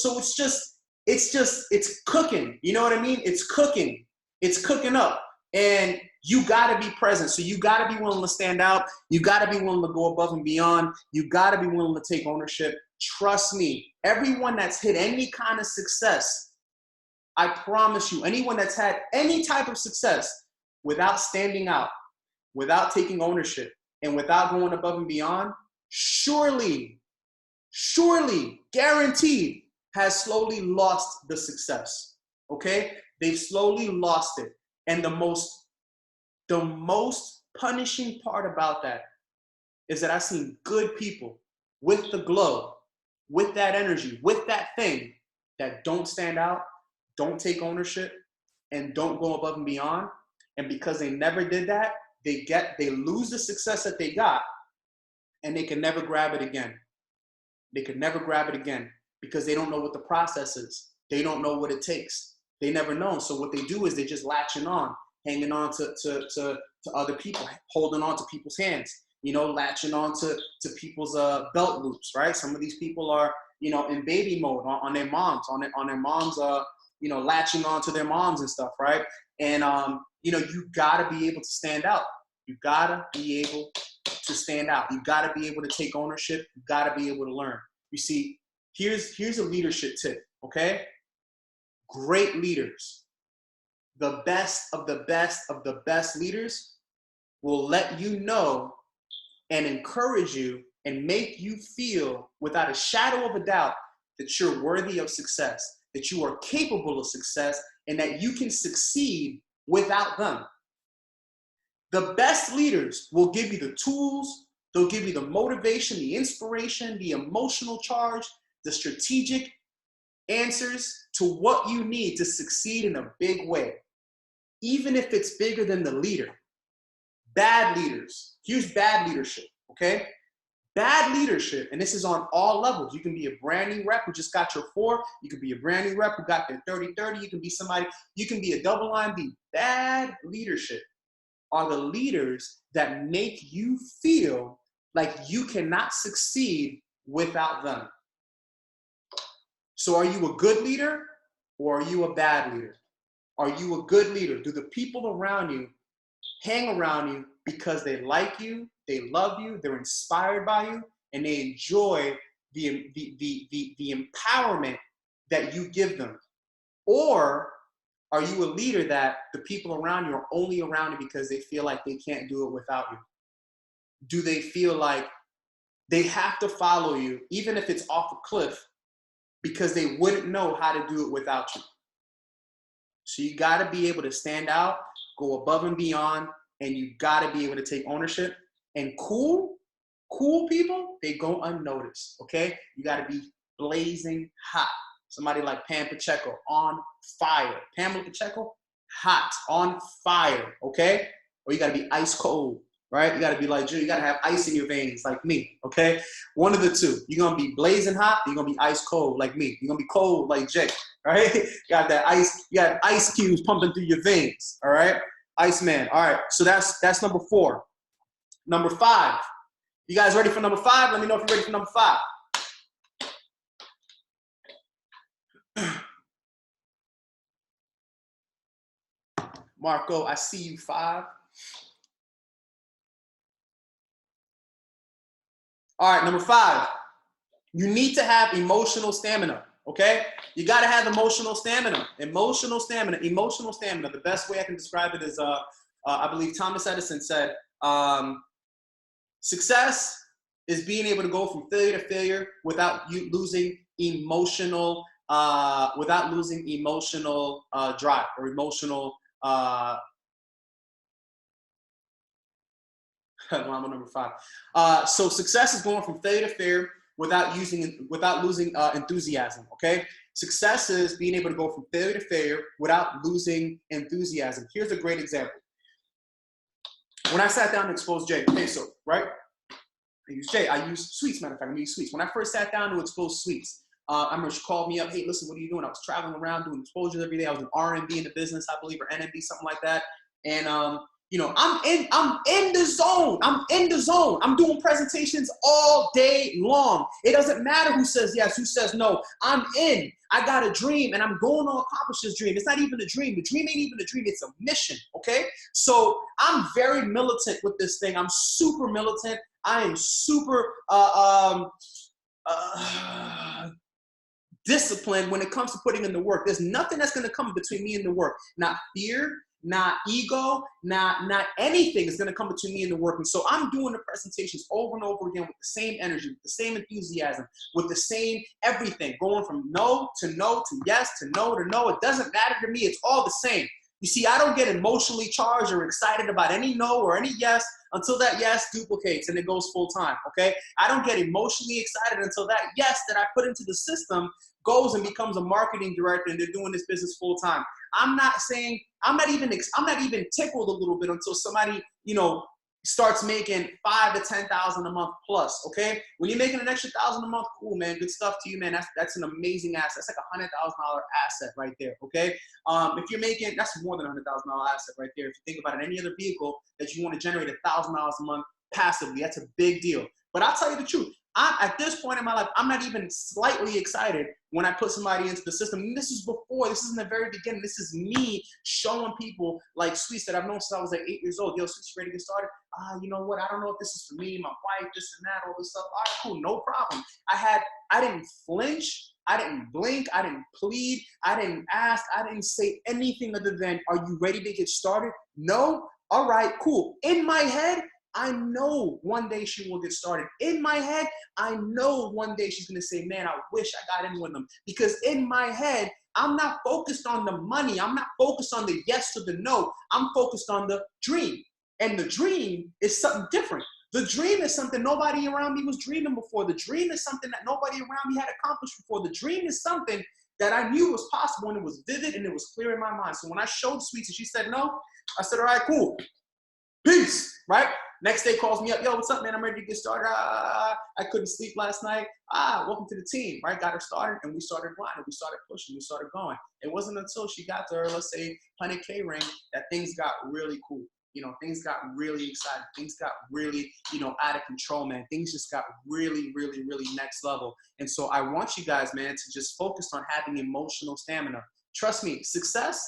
it's cooking. You know what I mean? It's cooking. It's cooking up. And you got to be present. So you got to be willing to stand out. You got to be willing to go above and beyond. You got to be willing to take ownership. Trust me, everyone that's hit any kind of success, I promise you, anyone that's had any type of success without standing out, without taking ownership, and without going above and beyond, surely, guaranteed, has slowly lost the success, okay? They've slowly lost it. And the most The most punishing part about that is that I've seen good people with the glow, with that energy, with that thing that don't stand out, don't take ownership, and don't go above and beyond. And because they never did that, they lose the success that they got, and they can never grab it again. They could never grab it again because they don't know what the process is. They don't know what it takes. They never know. So what they do is they just latching on, hanging on to other people, holding on to people's hands, you know, latching on to people's belt loops, right? Some of these people are, you know, in baby mode on their moms, on their moms, you know, latching on to their moms and stuff, right? And, you know, you gotta be able to stand out. You gotta be able to stand out. You gotta be able to take ownership. You gotta be able to learn. You see, here's a leadership tip, okay? Great leaders, the best of the best of the best leaders will let you know and encourage you and make you feel without a shadow of a doubt that you're worthy of success, that you are capable of success, and that you can succeed without them. The best leaders will give you the tools, they'll give you the motivation, the inspiration, the emotional charge, the strategic answers to what you need to succeed in a big way, even if it's bigger than the leader. Bad leaders, here's bad leadership, okay? Bad leadership, and this is on all levels. You can be a brand new rep who just got your 4. You can be a brand new rep who got their 30-30. You can be somebody, you can be a double line B. Bad leadership are the leaders that make you feel like you cannot succeed without them. So are you a good leader or are you a bad leader? Are you a good leader? Do the people around you hang around you because they like you, they love you, they're inspired by you, and they enjoy the empowerment that you give them? Or are you a leader that the people around you are only around you because they feel like they can't do it without you? Do they feel like they have to follow you, even if it's off a cliff, because they wouldn't know how to do it without you? So you got to be able to stand out, go above and beyond, and you got to be able to take ownership. And cool people, they go unnoticed, okay? You got to be blazing hot. Somebody like Pam Pacheco, on fire. Pamela Pacheco, hot, on fire, okay? Or you got to be ice cold, right? You got to be like, you got to have ice in your veins like me, okay? One of the two. You're going to be blazing hot, you're going to be ice cold like me. You're going to be cold like Jake, right? You got that ice, you got ice cubes pumping through your veins, all right? Iceman. All right, so that's number 4. Number 5. You guys ready for number 5? Let me know if you're ready for number 5. Marco, I see you 5. All right, number 5. You need to have emotional stamina, okay? You got to have emotional stamina. Emotional stamina. The best way I can describe it is, I believe Thomas Edison said, success is being able to go from failure to failure without you losing emotional, drive or emotional. Number 5. So success is going from failure to failure without losing enthusiasm. Okay, success is being able to go from failure to failure without losing enthusiasm. Here's a great example. When I sat down to expose Jay, okay, so right, I use Jay. I use Sweets. Matter of fact, I'm using Sweets. When I first sat down to expose Sweets, I remember she called me up. Hey, listen, what are you doing? I was traveling around doing exposures every day. I was in R&B in the business, I believe, or NMB, something like that. And you know, I'm in the zone. I'm in the zone. I'm doing presentations all day long. It doesn't matter who says yes, who says no. I'm in. I got a dream, and I'm going to accomplish this dream. It's not even a dream. The dream ain't even a dream. It's a mission, okay? So I'm very militant with this thing. I'm super militant. I am super disciplined when it comes to putting in the work. There's nothing that's going to come between me and the work. Not fear, not ego, not anything is going to come between me and the work. And so I'm doing the presentations over and over again with the same energy, with the same enthusiasm, with the same everything, going from no to yes to no to no. It doesn't matter to me. It's all the same. You see, I don't get emotionally charged or excited about any no or any yes until that yes duplicates and it goes full time, okay? I don't get emotionally excited until that yes that I put into the system goes and becomes a marketing director and they're doing this business full time. I'm not even tickled a little bit until somebody, starts making 5 to 10,000 a month plus. Okay, when you're making an extra 1,000 a month, cool, man, good stuff to you, man. That's an amazing asset. That's like $100,000 asset right there. Okay, if you're making, that's more than $100,000 asset right there. If you think about it, any other vehicle that you want to generate $1,000 a month passively, that's a big deal. But I'll tell you the truth. At this point in my life, I'm not even slightly excited when I put somebody into the system. And this is in the very beginning. This is me showing people like Sweets that I've known since I was like 8 years old. Yo, Sweets, you ready to get started? You know what? I don't know if this is for me, my wife, this and that, all this stuff. All right, cool, no problem. I didn't flinch. I didn't blink. I didn't plead. I didn't ask. I didn't say anything other than, are you ready to get started? No? All right, cool. In my head, I know one day she will get started. In my head, I know one day she's going to say, man, I wish I got in with them. Because in my head, I'm not focused on the money. I'm not focused on the yes or the no. I'm focused on the dream. And the dream is something different. The dream is something nobody around me was dreaming before. The dream is something that nobody around me had accomplished before. The dream is something that I knew was possible, and it was vivid, and it was clear in my mind. So when I showed Sweets and she said no, I said, all right, cool. Peace, right? Next day calls me up, yo, what's up, man? I'm ready to get started. I couldn't sleep last night. Welcome to the team, right? Got her started, and we started grinding. We started pushing. We started going. It wasn't until she got to her, let's say, 100K ring that things got really cool. Things got really exciting. Things got really, out of control, man. Things just got really, really, really next level. And so I want you guys, man, to just focus on having emotional stamina. Trust me, success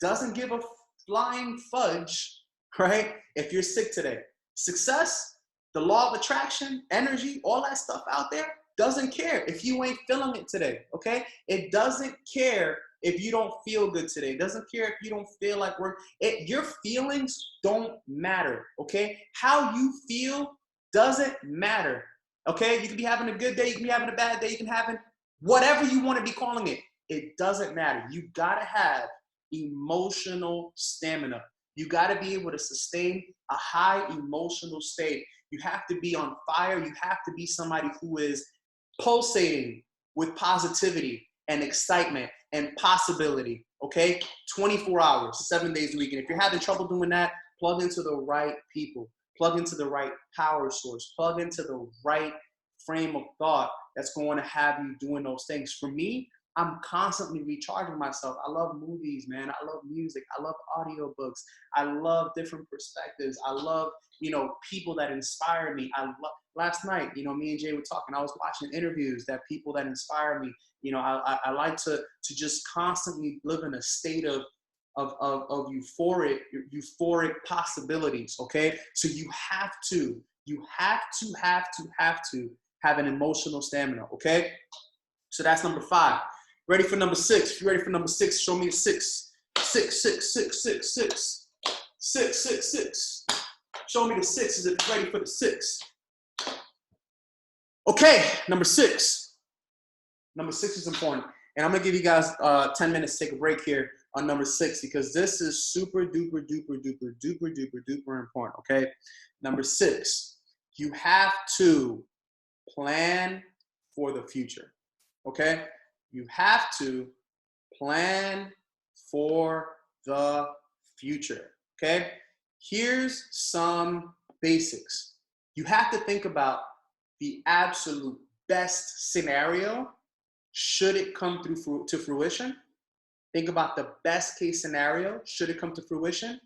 doesn't give a flying fudge, right? If you're sick today. Success, the law of attraction, energy, all that stuff out there doesn't care if you ain't feeling it today, okay? It doesn't care if you don't feel good today. It doesn't care if you don't feel like work. Your feelings don't matter, okay? How you feel doesn't matter, okay? You can be having a good day, you can be having a bad day, you can have whatever you want to be calling it. It doesn't matter. You gotta have emotional stamina. You got to be able to sustain a high emotional state. You have to be on fire. You have to be somebody who is pulsating with positivity and excitement and possibility, okay? 24 hours, 7 days a week. And if you're having trouble doing that, plug into the right people. Plug into the right power source. Plug into the right frame of thought that's going to have you doing those things. For me, I'm constantly recharging myself. I love movies, man. I love music. I love audiobooks. I love different perspectives. I love, people that inspire me. Last night, me and Jay were talking. I was watching interviews that people that inspire me. I like to just constantly live in a state of euphoric possibilities. Okay. So you have to have an emotional stamina. Okay. So that's number 5. Ready for number 6? If you're ready for number 6, show me a 6. 6, 6, 6, 6, 6. 6, 6, 6. Show me the 6 as if you're ready for the 6. Okay, number 6. Number 6 is important. And I'm going to give you guys 10 minutes to take a break here on number 6 because this is super duper duper duper duper duper duper important, okay? Number 6, you have to plan for the future, okay? You have to plan for the future, okay? Here's some basics. You have to think about the absolute best scenario should it come to fruition. Think about the best case scenario should it come to fruition.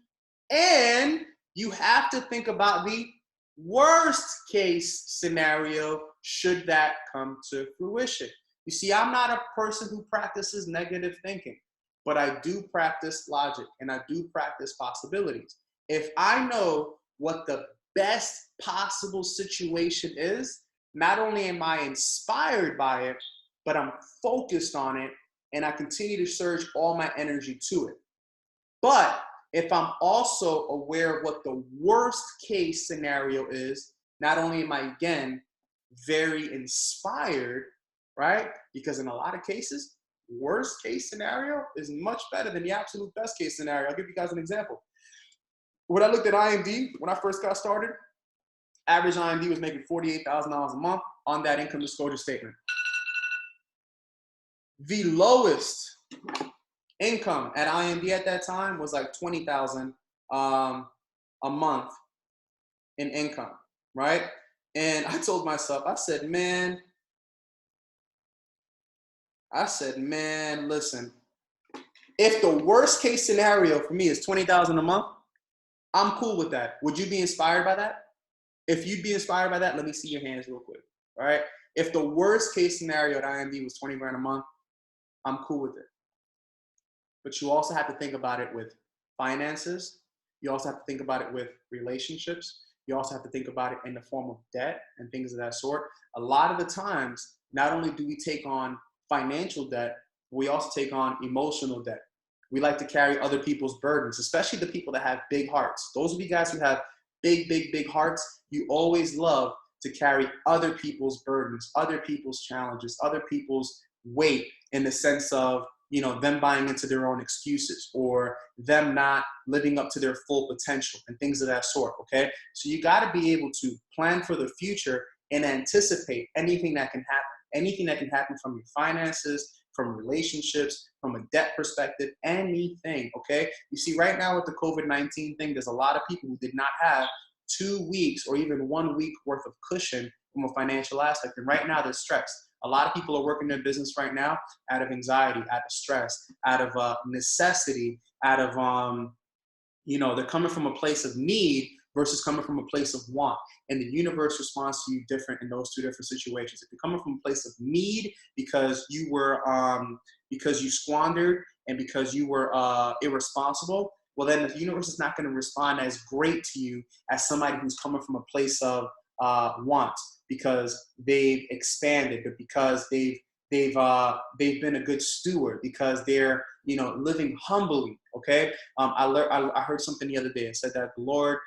And you have to think about the worst case scenario should that come to fruition. You see, I'm not a person who practices negative thinking, but I do practice logic and I do practice possibilities. If I know what the best possible situation is, not only am I inspired by it, but I'm focused on it and I continue to surge all my energy to it. But if I'm also aware of what the worst case scenario is, not only am I, again, very inspired, right? Because in a lot of cases, worst case scenario is much better than the absolute best case scenario. I'll give you guys an example. When I looked at IMD, when I first got started, average IMD was making $48,000 a month on that income disclosure statement. The lowest income at IMD at that time was like $20,000 a month in income, right? And I told myself, I said, man, listen, if the worst case scenario for me is $20,000 a month, I'm cool with that. Would you be inspired by that? If you'd be inspired by that, let me see your hands real quick. All right. If the worst case scenario at IMD was 20 grand a month, I'm cool with it. But you also have to think about it with finances. You also have to think about it with relationships. You also have to think about it in the form of debt and things of that sort. A lot of the times, not only do we take on financial debt, we also take on emotional debt. We like to carry other people's burdens, especially the people that have big hearts. Those of you guys who have big hearts, you always love to carry other people's burdens, other people's challenges, other people's weight, in the sense of, you know, them buying into their own excuses or them not living up to their full potential and things of that sort, okay? So you got to be able to plan for the future and anticipate anything that can happen from your finances, from relationships, from a debt perspective, anything, okay? You see, right now with the COVID-19 thing, there's a lot of people who did not have 2 weeks or even 1 week worth of cushion from a financial aspect. And right now they're stressed. A lot of people are working their business right now out of anxiety, out of stress, out of necessity, out of, they're coming from a place of need versus coming from a place of want. And the universe responds to you different in those two different situations. If you're coming from a place of need because you were, because you squandered and because you were irresponsible, well, then the universe is not going to respond as great to you as somebody who's coming from a place of want, because they've expanded, but because they've been a good steward, because they're, living humbly. Okay. I heard something the other day. It said that the Lord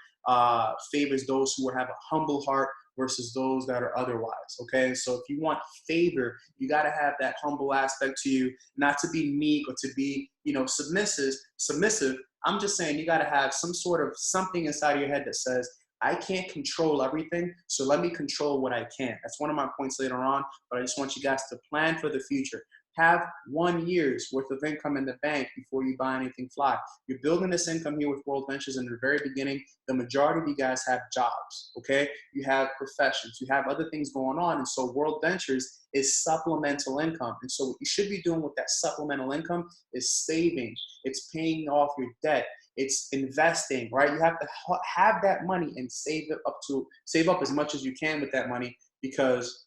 favors those who have a humble heart versus those that are otherwise. Okay. So if you want favor, you got to have that humble aspect to you, not to be meek or to be, submissive. I'm just saying you got to have some sort of something inside of your head that says, I can't control everything, so let me control what I can. That's one of my points later on, but I just want you guys to plan for the future. Have 1 year's worth of income in the bank before you buy anything fly. You're building this income here with World Ventures in the very beginning. The majority of you guys have jobs, okay? You have professions, you have other things going on, and so World Ventures is supplemental income. And so what you should be doing with that supplemental income is saving. It's paying off your debt. It's investing, right? You have to have that money and save up as much as you can with that money, because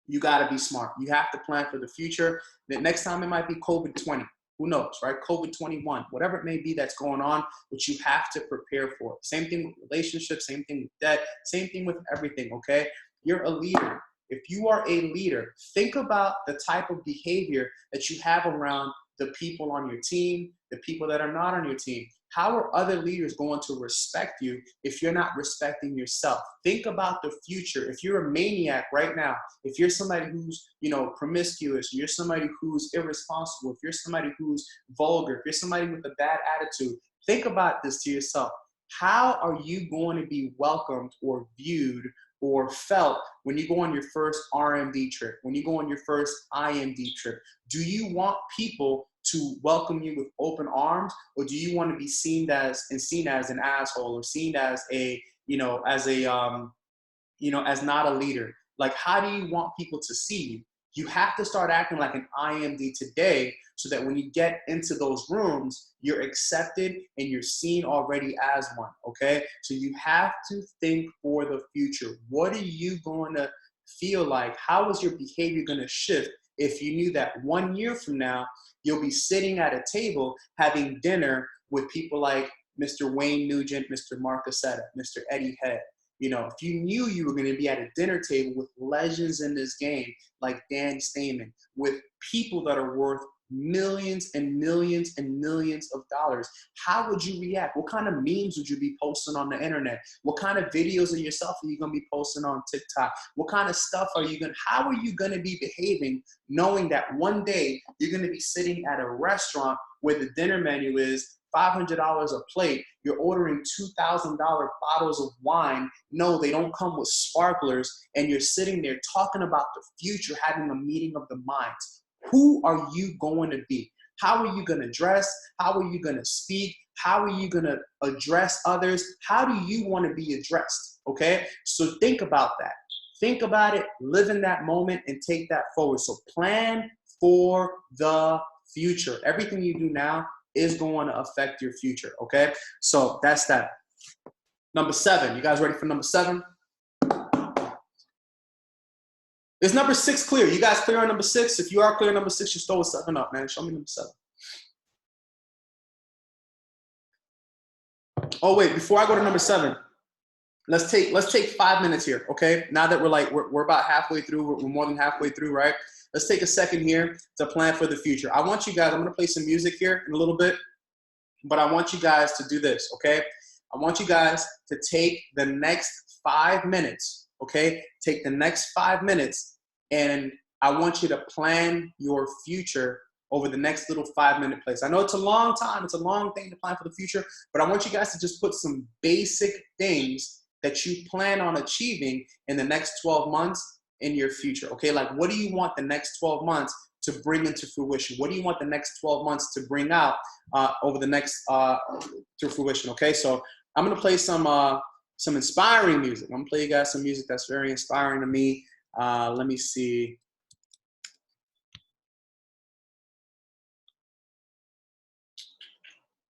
you got to be smart. You have to plan for the future. The next time it might be COVID-20. Who knows, right? COVID-21, whatever it may be that's going on, but you have to prepare for it. Same thing with relationships, same thing with debt, same thing with everything, okay? You're a leader. If you are a leader, think about the type of behavior that you have around the people on your team, the people that are not on your team. How are other leaders going to respect you if you're not respecting yourself? Think about the future. If you're a maniac right now, if you're somebody who's, promiscuous, you're somebody who's irresponsible, if you're somebody who's vulgar, if you're somebody with a bad attitude, think about this to yourself. How are you going to be welcomed or viewed or felt when you go on your first RMD trip, when you go on your first IMD trip? Do you want people to welcome you with open arms, or do you want to be seen as an asshole, or seen as as not a leader? Like, how do you want people to see you? You have to start acting like an IMD today, so that when you get into those rooms, you're accepted and you're seen already as one, okay? So you have to think for the future. What are you going to feel like? How is your behavior going to shift if you knew that 1 year from now, you'll be sitting at a table having dinner with people like Mr. Wayne Nugent, Mr. Mark Accetta, Mr. Eddie Head? If you knew you were going to be at a dinner table with legends in this game like Dan Stamen, with people that are worth millions and millions and millions of dollars. How would you react? What kind of memes would you be posting on the internet? What kind of videos of yourself are you going to be posting on TikTok? What kind of stuff are you going to, how are you going to be behaving knowing that one day you're going to be sitting at a restaurant where the dinner menu is $500 a plate, you're ordering $2,000 bottles of wine. No, they don't come with sparklers, and you're sitting there talking about the future, having a meeting of the minds. Who are you going to be? How are you going to dress? How are you going to speak? How are you going to address others? How do you want to be addressed? Okay, so think about that. Think about it, live in that moment, and take that forward. So plan for the future. Everything you do now is going to affect your future, okay? So that's that. Number 7. You guys ready for number 7? Is number 6 clear? You guys clear on number 6? If you are clear on number 6, just throw a 7 up, man. Show me number 7. Oh, wait, before I go to number 7, let's take 5 minutes here, okay? Now that we're about halfway through, we're more than halfway through, right? Let's take a second here to plan for the future. I want you guys, I'm gonna play some music here in a little bit, but I want you guys to do this, okay? I want you guys to take the next 5 minutes, okay? Take the next 5 minutes, and I want you to plan your future over the next little 5-minute place. I know it's a long time, it's a long thing to plan for the future, but I want you guys to just put some basic things that you plan on achieving in the next 12 months in your future, okay? Like, what do you want the next 12 months to bring into fruition? What do you want the next 12 months to bring out over the next, to fruition, okay? So I'm gonna play some inspiring music. I'm gonna play you guys some music that's very inspiring to me. Let me see.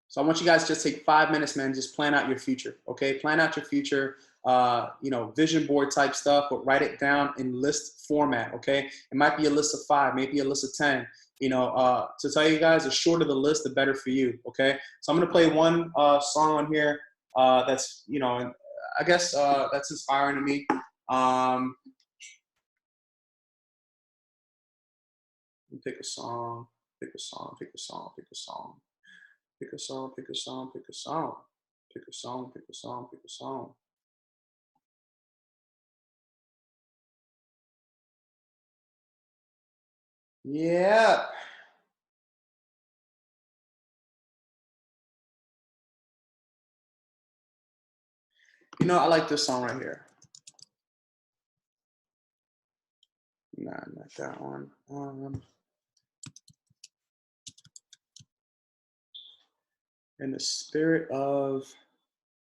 So I want you guys to just take 5 minutes, man, just plan out your future, okay? Plan out your future. Vision board type stuff, but write it down in list format, okay? It might be a list of 5, maybe a list of 10. To tell you guys, the shorter the list, the better for you, okay? So I'm gonna play one song on here that's, I guess that's inspiring to me. Pick a song, pick a song, pick a song, pick a song, pick a song, pick a song, pick a song, pick a song, pick a song, pick a song. Yeah. I like this song right here. Nah, not that one. In the spirit of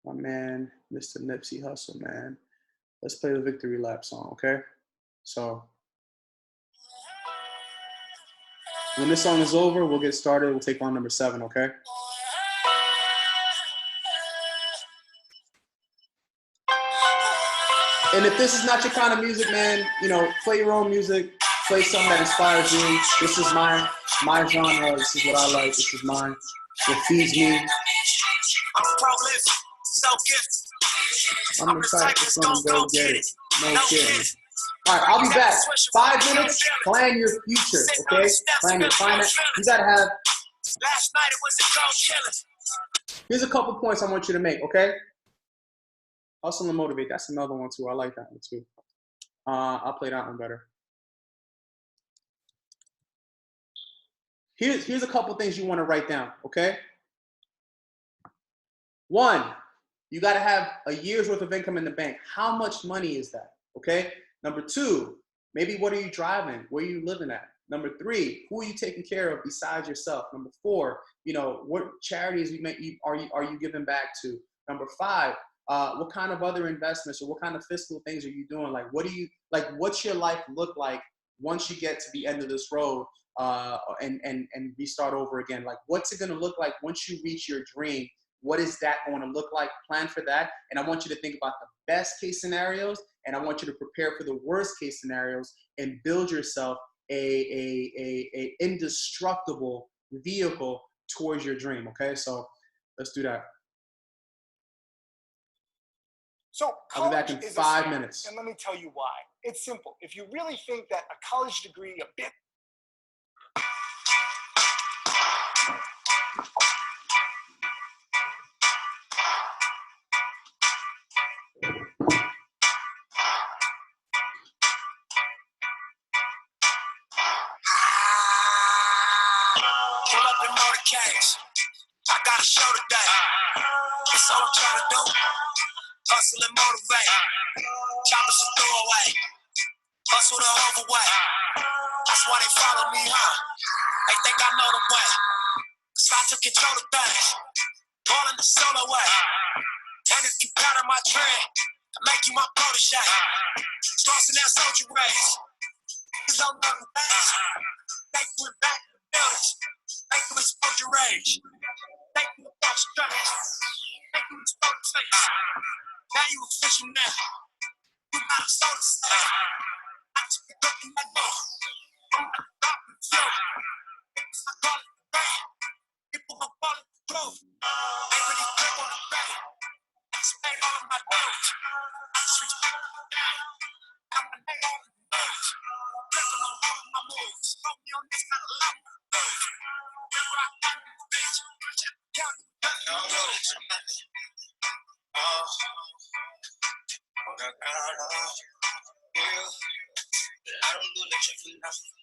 my man, Mr. Nipsey Hussle, man, let's play the Victory Lap song, okay? So when this song is over, we'll get started. We'll take on number 7, okay? And if this is not your kind of music, man, play your own music. Play something that inspires you. This is my genre. This is what I like. This is mine. What feeds me. I'm excited to go get it. No kidding. All right, I'll be back. 5 minutes. Plan your future, okay? Plan it. You gotta have. Here's a couple points I want you to make, okay? Hustle and motivate. That's another one too. I like that one too. I'll play that one better. Here's a couple things you want to write down, okay? 1, you got to have a year's worth of income in the bank. How much money is that, okay? Number 2, maybe what are you driving? Where are you living at? Number 3, who are you taking care of besides yourself? Number 4, what charities are you giving back to? Number 5, what kind of other investments or what kind of fiscal things are you doing? Like, what's your life look like once you get to the end of this road and restart over again? Like, what's it going to look like once you reach your dream? What is that going to look like? Plan for that. And I want you to think about the best case scenarios, and I want you to prepare for the worst case scenarios and build yourself a indestructible vehicle towards your dream. Okay, so let's do that. So I'll be back in 5 minutes. And let me tell you why. It's simple. If you really think that a college degree, a bit Pull up in motorcades. I got a show today. That's all I'm trying to do. Hustle and motivate. Choppers a throwaway. Hustle the overweight. That's why they follow me, huh? They think I know the way. Cause I took control of things. All in the solo way. And if you got on my trend, I make you my protege. Crossing that soldier race. Niggas don't know the ways. Thank you and back in the buildings. Thank you expose your rage. Thank you about strength. Thank you expose your face. Now you official now. You got a soul to say. I just be looking at me. I'm not stopping you. Niggas I call it the rain. People gon' call it the truth. Ain't really grip on the rain. Explain all of my words. I just respect the game. I'm a name all of the moves. Dripping on all of my moves. Smoke me on this kind of love. Remember I got this bitch. County, I don't do that shit for nothing.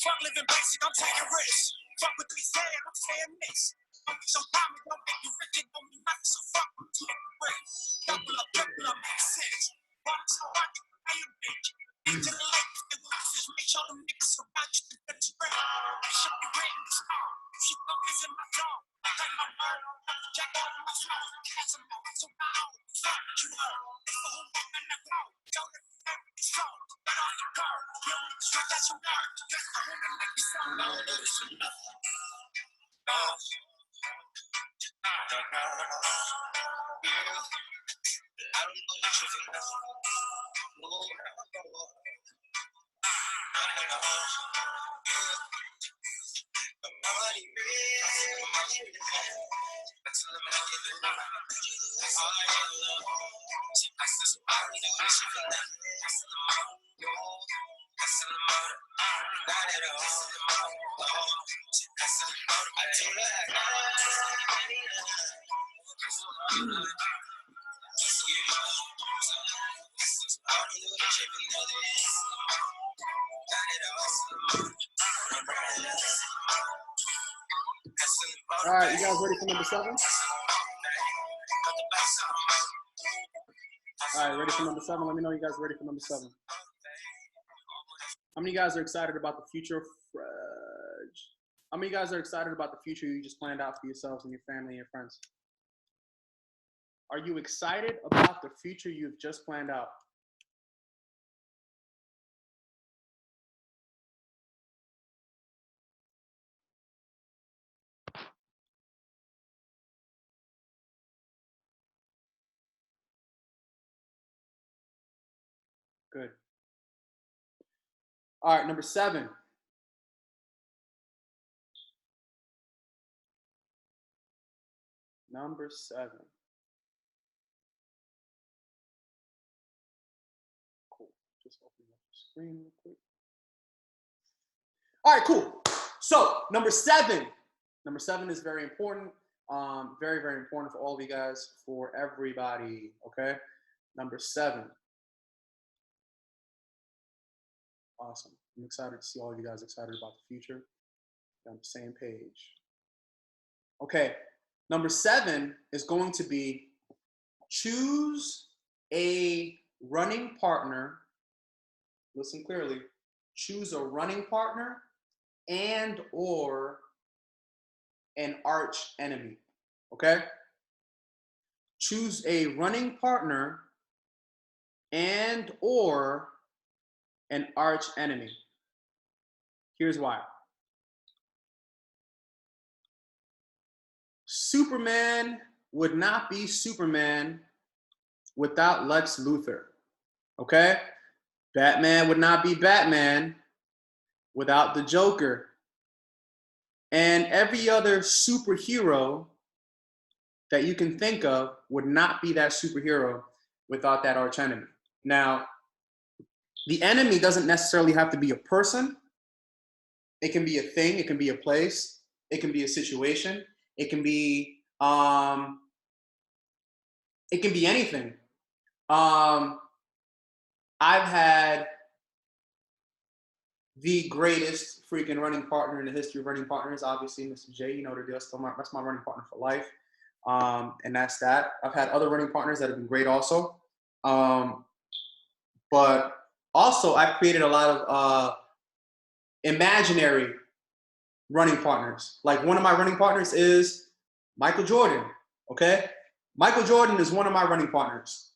Fuck living basic, I'm taking risks. Fuck what they say, I'm saying this. Don't be so promise, don't make you rich, it don't mean nothing, so fuck what you make the way. Double up, make sense. Walk so hard, you can pay a bitch. Into the lake, if they want to make sure them niggas around you can get straight. It should be written in stone. You should go visit my dog. I take my word, check all my flow. Cast them out, so now, fuck what you know. It's the whole thing and I go. Don't let me have it strong. Get on the car, you don't need to switch out your word. Just the woman like you sound. I don't know this enough. I don't know the truth enough. All right, you guys ready for number 7? All right, ready for number 7? Let me know you guys ready for number 7. How many of you guys are excited about the future? How many of you guys are excited about the future you just planned out for yourselves and your family and your friends? Are you excited about the future you've just planned out? Good. All right, number 7. Number 7. Cool. Just open up the screen real quick. All right, cool. So number 7. Number 7 is very important. Very, very important for all of you guys, for everybody. Okay. Number 7. Awesome. I'm excited to see all of you guys excited about the future. On the same page. Okay. Number 7 is going to be choose a running partner. Listen clearly. Choose a running partner and or an arch enemy. Okay? Choose a running partner and or an arch enemy. Here's why. Superman would not be Superman without Lex Luthor. Okay? Batman would not be Batman without the Joker. And every other superhero that you can think of would not be that superhero without that arch enemy. Now, the enemy doesn't necessarily have to be a person. It can be a thing, it can be a place, it can be a situation, it can be anything. I've had the greatest freaking running partner in the history of running partners, obviously, Mr. J. You know the deal. That's my running partner for life. And that's that. I've had other running partners that have been great also. But also, I've created a lot of imaginary running partners. Like one of my running partners is Michael Jordan. Okay? Michael Jordan is one of my running partners.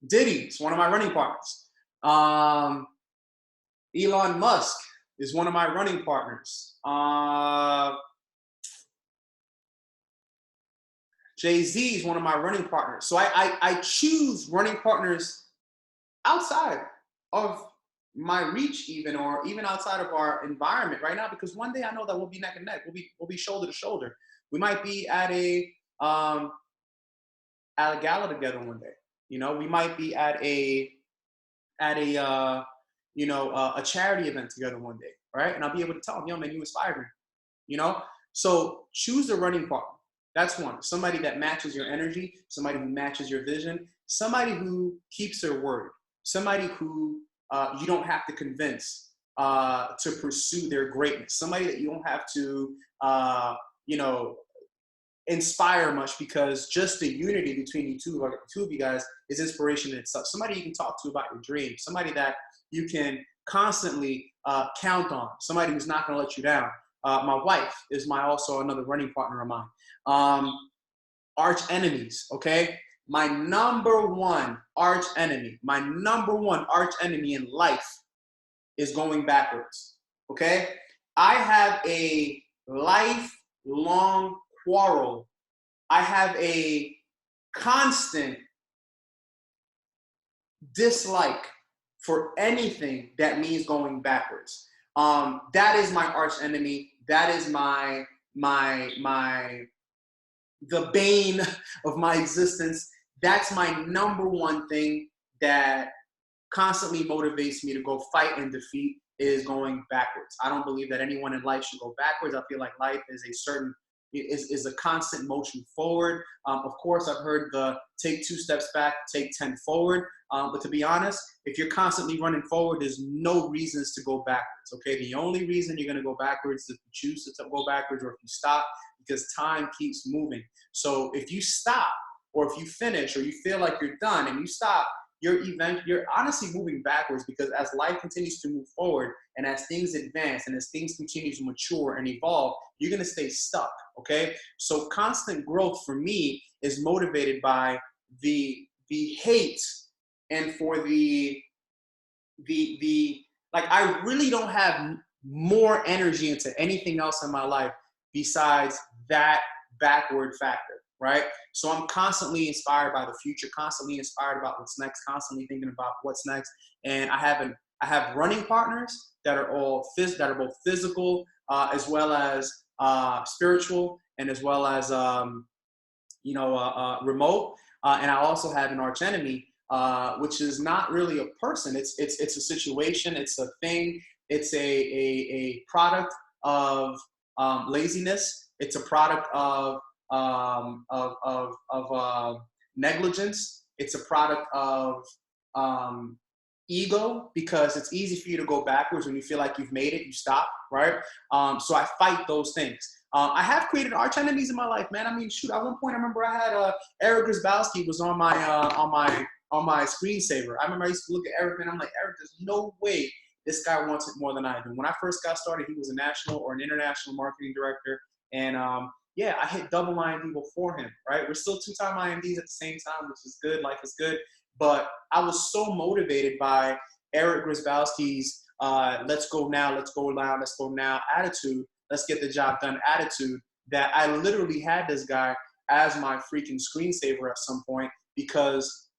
Diddy is one of my running partners. Elon Musk is one of my running partners. Jay-Z is one of my running partners. So I choose running partners outside of my reach even, or even outside of our environment right now, because one day I know that we'll be neck and neck. We'll be shoulder to shoulder. We might be at a gala together one day. You know, we might be at a charity event together one day, right? And I'll be able to tell them, yo, man, you inspired me, you know? So choose a running partner. That's one. Somebody that matches your energy, somebody who matches your vision, somebody who keeps their word, somebody who you don't have to convince to pursue their greatness, somebody that you don't have to, inspire much, because just the unity between you two, like the two of you guys, is inspiration in itself. Somebody you can talk to about your dreams, somebody that you can constantly count on, somebody who's not going to let you down. My wife is also another running partner of mine. Arch enemies, okay? My number one arch enemy in life is going backwards, okay? I have a lifelong quarrel. I have a constant dislike for anything that means going backwards. That is my arch enemy. That is the bane of my existence. That's my number one thing that constantly motivates me to go fight and defeat, is going backwards. I don't believe that anyone in life should go backwards. I feel like life is a constant motion forward. Of course, I've heard the take 2 steps back, take 10 forward. But to be honest, if you're constantly running forward, there's no reasons to go backwards, okay? The only reason you're gonna go backwards is if you choose to go backwards, or if you stop, because time keeps moving. So if you stop, or if you finish, or you feel like you're done and you stop, you're honestly moving backwards, because as life continues to move forward, and as things advance, and as things continue to mature and evolve, you're gonna stay stuck, okay? So constant growth for me is motivated by the hate, and for the like, I really don't have more energy into anything else in my life besides that backward factor, right? So I'm constantly inspired by the future, constantly inspired about what's next, constantly thinking about what's next. And I have running partners that are both physical, as well as spiritual, and as well as remote. And I also have an arch enemy, which is not really a person. It's a situation. It's a thing. It's a product of laziness. It's a product of negligence. It's a product of ego, because it's easy for you to go backwards when you feel like you've made it. You stop, right? So I fight those things. I have created arch enemies in my life, man. I mean, shoot, at one point I remember I had Eric Grzybowski was on my screensaver. I remember I used to look at Eric, and I'm like, Eric, there's no way this guy wants it more than I do. When I first got started, he was a national or an international marketing director, and yeah, I hit double IMD before him, right? We're still 2-time IMDs at the same time, which is good. Life is good. But I was so motivated by Eric Grzybowski's let's go now, let's go now, let's go now attitude, let's get the job done attitude, that I literally had this guy as my freaking screensaver at some point because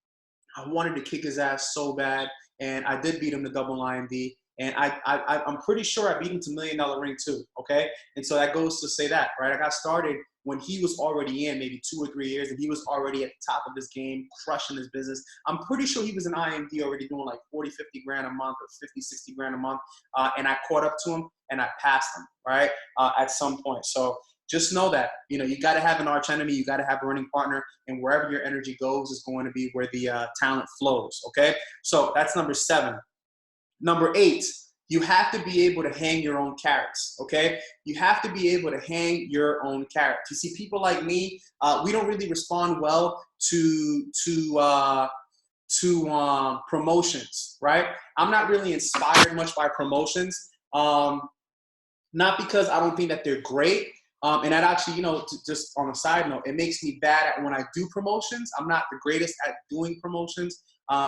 I wanted to kick his ass so bad. And I did beat him to double IMD. And I'm pretty sure I beat him to $1 Million Ring too, okay? And so that goes to say that, right? I got started when he was already in maybe 2 or 3 years, and he was already at the top of his game, crushing his business. I'm pretty sure he was in IMD already doing like 40, 50 grand a month or 50, 60 grand a month. And I caught up to him and I passed him, right? At some point. So just know that, you know, you got to have an arch enemy. You got to have a running partner, and wherever your energy goes is going to be where the talent flows. Okay. So that's number 7. Number 8, you have to be able to hang your own carrots. Okay. You have to be able to hang your own carrots. You see, people like me, we don't really respond well to promotions, right? I'm not really inspired much by promotions. Not because I don't think that they're great. And that actually, you know, just on a side note, it makes me bad at when I do promotions. I'm not the greatest at doing promotions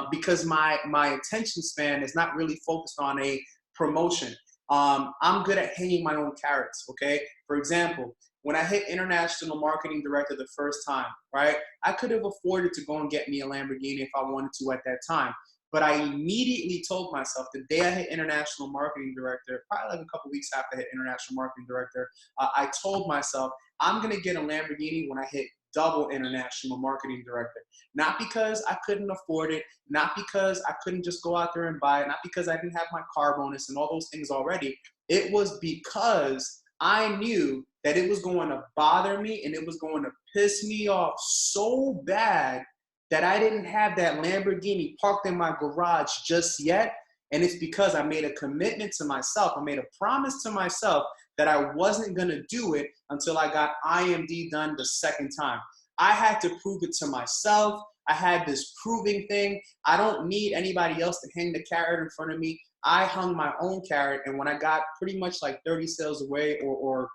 because my attention span is not really focused on a promotion. I'm good at hanging my own carrots, okay? For example, when I hit international marketing director the first time, right, I could have afforded to go and get me a Lamborghini if I wanted to at that time. But I immediately told myself the day I hit international marketing director, probably like a couple weeks after I hit international marketing director, I told myself, I'm going to get a Lamborghini when I hit double international marketing director. Not because I couldn't afford it, not because I couldn't just go out there and buy it, not because I didn't have my car bonus and all those things already. It was because I knew that it was going to bother me and it was going to piss me off so bad that I didn't have that Lamborghini parked in my garage just yet. And it's because I made a commitment to myself. I made a promise to myself that I wasn't going to do it until I got IMD done the second time. I had to prove it to myself. I had this proving thing. I don't need anybody else to hang the carrot in front of me. I hung my own carrot. And when I got pretty much like 30 sales away or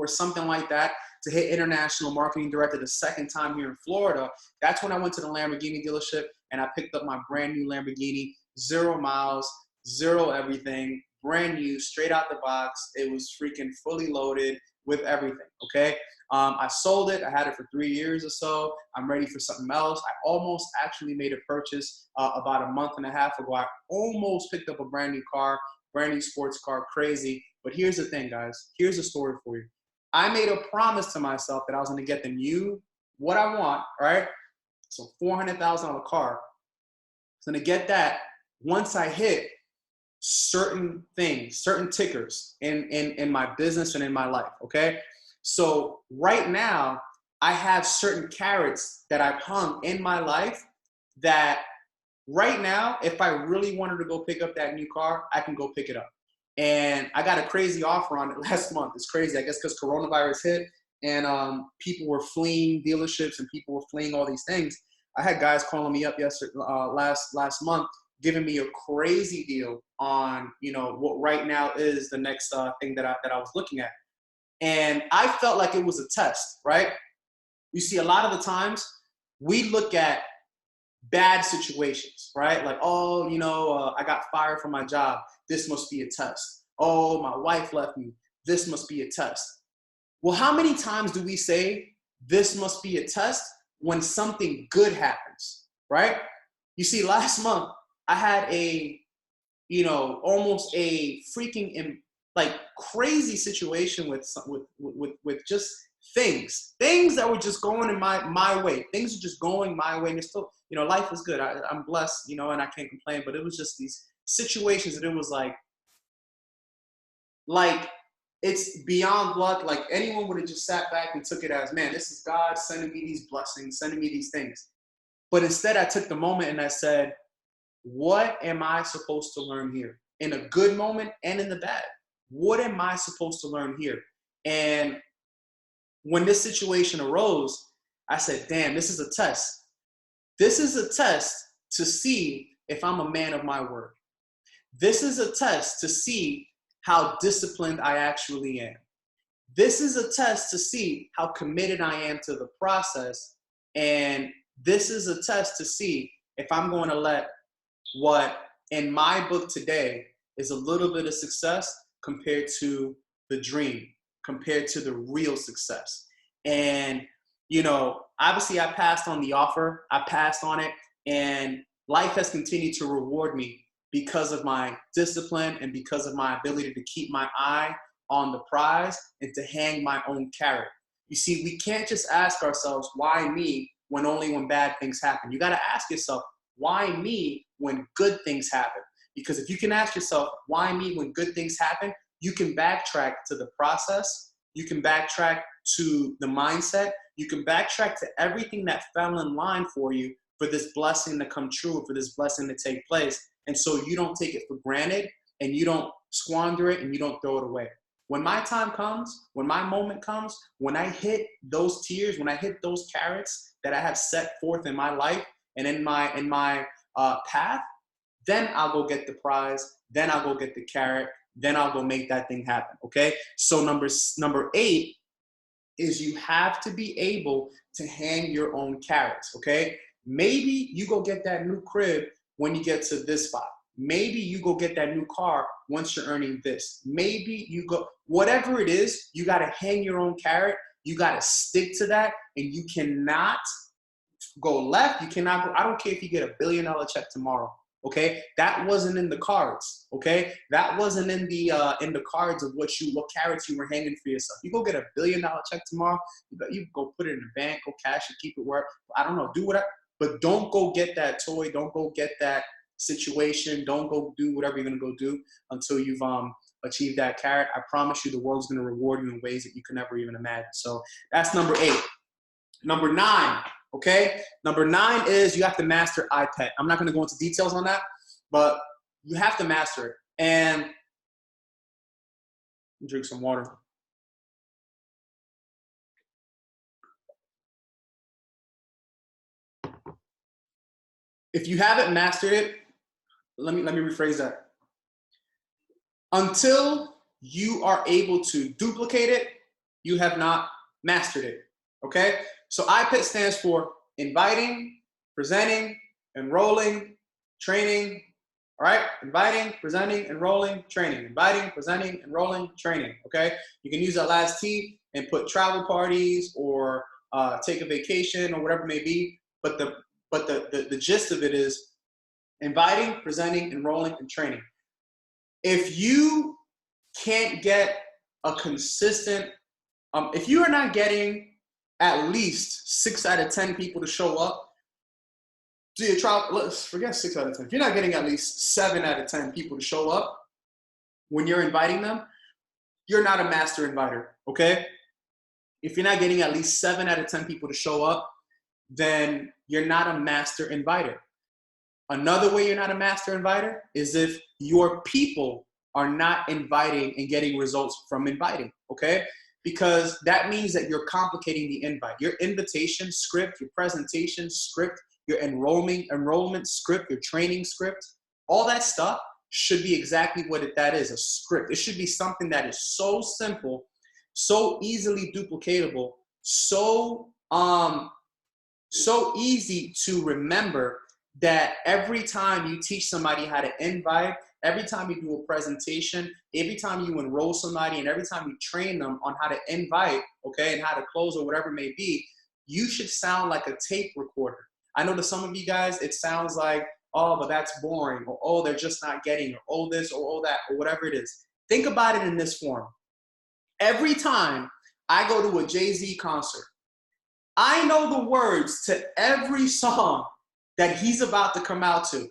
something like that, to hit international marketing director the second time here in Florida, that's when I went to the Lamborghini dealership and I picked up my brand new Lamborghini, 0 miles, 0 everything, brand new, straight out the box. It was freaking fully loaded with everything, okay? I sold it. I had it for 3 years or so. I'm ready for something else. I almost actually made a purchase about a month and a half ago. I almost picked up a brand new car, brand new sports car, crazy. But here's the thing, guys. Here's a story for you. I made a promise to myself that I was going to get the new, what I want, right? So $400,000 car. I was going to get that once I hit certain things, certain tickers in my business and in my life, okay? So right now, I have certain carrots that I've hung in my life that right now, if I really wanted to go pick up that new car, I can go pick it up. And I got a crazy offer on it last month. It's crazy, I guess, because coronavirus hit and people were fleeing dealerships and people were fleeing all these things. I had guys calling me up last month, giving me a crazy deal on, you know, what right now is the next thing that I was looking at. And I felt like it was a test, right? You see, a lot of the times we look at bad situations, right? Like, oh, you know, I got fired from my job. This must be a test. Oh, my wife left me. This must be a test. Well, how many times do we say this must be a test when something good happens, right? You see, last month I had a, you know, almost a freaking like crazy situation with just things that were just going in my way. Things are just going my way. And it's still, you know, life is good. I'm blessed, you know, and I can't complain. But it was just these situations that it was like it's beyond luck. Like anyone would have just sat back and took it as, man, this is God sending me these blessings, sending me these things. But instead I took the moment and I said, what am I supposed to learn here? In a good moment and in the bad. What am I supposed to learn here? And when this situation arose, I said, damn, this is a test. This is a test to see if I'm a man of my word. This is a test to see how disciplined I actually am. This is a test to see how committed I am to the process. And this is a test to see if I'm going to let what in my book today is a little bit of success compared to the dream, compared to the real success. And, you know, obviously I passed on the offer. I passed on it. And life has continued to reward me because of my discipline and because of my ability to keep my eye on the prize and to hang my own carrot. You see, we can't just ask ourselves, why me, when bad things happen? You got to ask yourself, why me when good things happen? Because if you can ask yourself, why me when good things happen, you can backtrack to the process. You can backtrack to the mindset. You can backtrack to everything that fell in line for you for this blessing to come true, for this blessing to take place. And so you don't take it for granted and you don't squander it and you don't throw it away. When my time comes, when my moment comes, when I hit those tiers, when I hit those carrots that I have set forth in my life and in my path, then I'll go get the prize. Then I'll go get the carrot. Then I'll go make that thing happen. Okay. So number 8 is you have to be able to hang your own carrots. Okay. Maybe you go get that new crib when you get to this spot. Maybe you go get that new car once you're earning this. Maybe you go, whatever it is, you got to hang your own carrot. You got to stick to that. And you cannot go left. You cannot go, I don't care if you get $1 billion check tomorrow. Okay. That wasn't in the cards. Okay. That wasn't in the cards of what carrots you were hanging for yourself. You go get $1 billion check tomorrow. You go put it in the bank, go cash it, keep it where, I don't know, do whatever, but don't go get that toy. Don't go get that situation. Don't go do whatever you're going to go do until you've achieved that carrot. I promise you the world's going to reward you in ways that you can never even imagine. So that's number 8. Number 9, okay? Number 9 is you have to master iPet. I'm not going to go into details on that, but you have to master it. And drink some water. If you haven't mastered it, let me rephrase that. Until you are able to duplicate it, you have not mastered it. Okay? So iPet stands for inviting, presenting, enrolling, training. All right? Inviting, presenting, enrolling, training. Inviting, presenting, enrolling, training. Okay? You can use that last T and put travel parties or take a vacation or whatever it may be. But the gist of it is inviting, presenting, enrolling, and training. If you can't get a consistent, if you are not getting at least 6 out of 10 people to show up to your trial, let's forget 6 out of 10. If you're not getting at least 7 out of 10 people to show up when you're inviting them, you're not a master inviter, okay? If you're not getting at least 7 out of 10 people to show up, then you're not a master inviter. Another way you're not a master inviter is if your people are not inviting and getting results from inviting, okay? Because that means that you're complicating the invite. Your invitation script, your presentation script, your enrollment script, your training script, all that stuff should be exactly what that is, a script. It should be something that is so simple, so easily duplicatable, so easy to remember that every time you teach somebody how to invite, every time you do a presentation, every time you enroll somebody, and every time you train them on how to invite, okay, and how to close or whatever it may be, you should sound like a tape recorder. I know to some of you guys, it sounds like, oh, but that's boring, or oh, they're just not getting it, or oh, this, or oh, that, or whatever it is. Think about it in this form. Every time I go to a Jay-Z concert, I know the words to every song that he's about to come out to.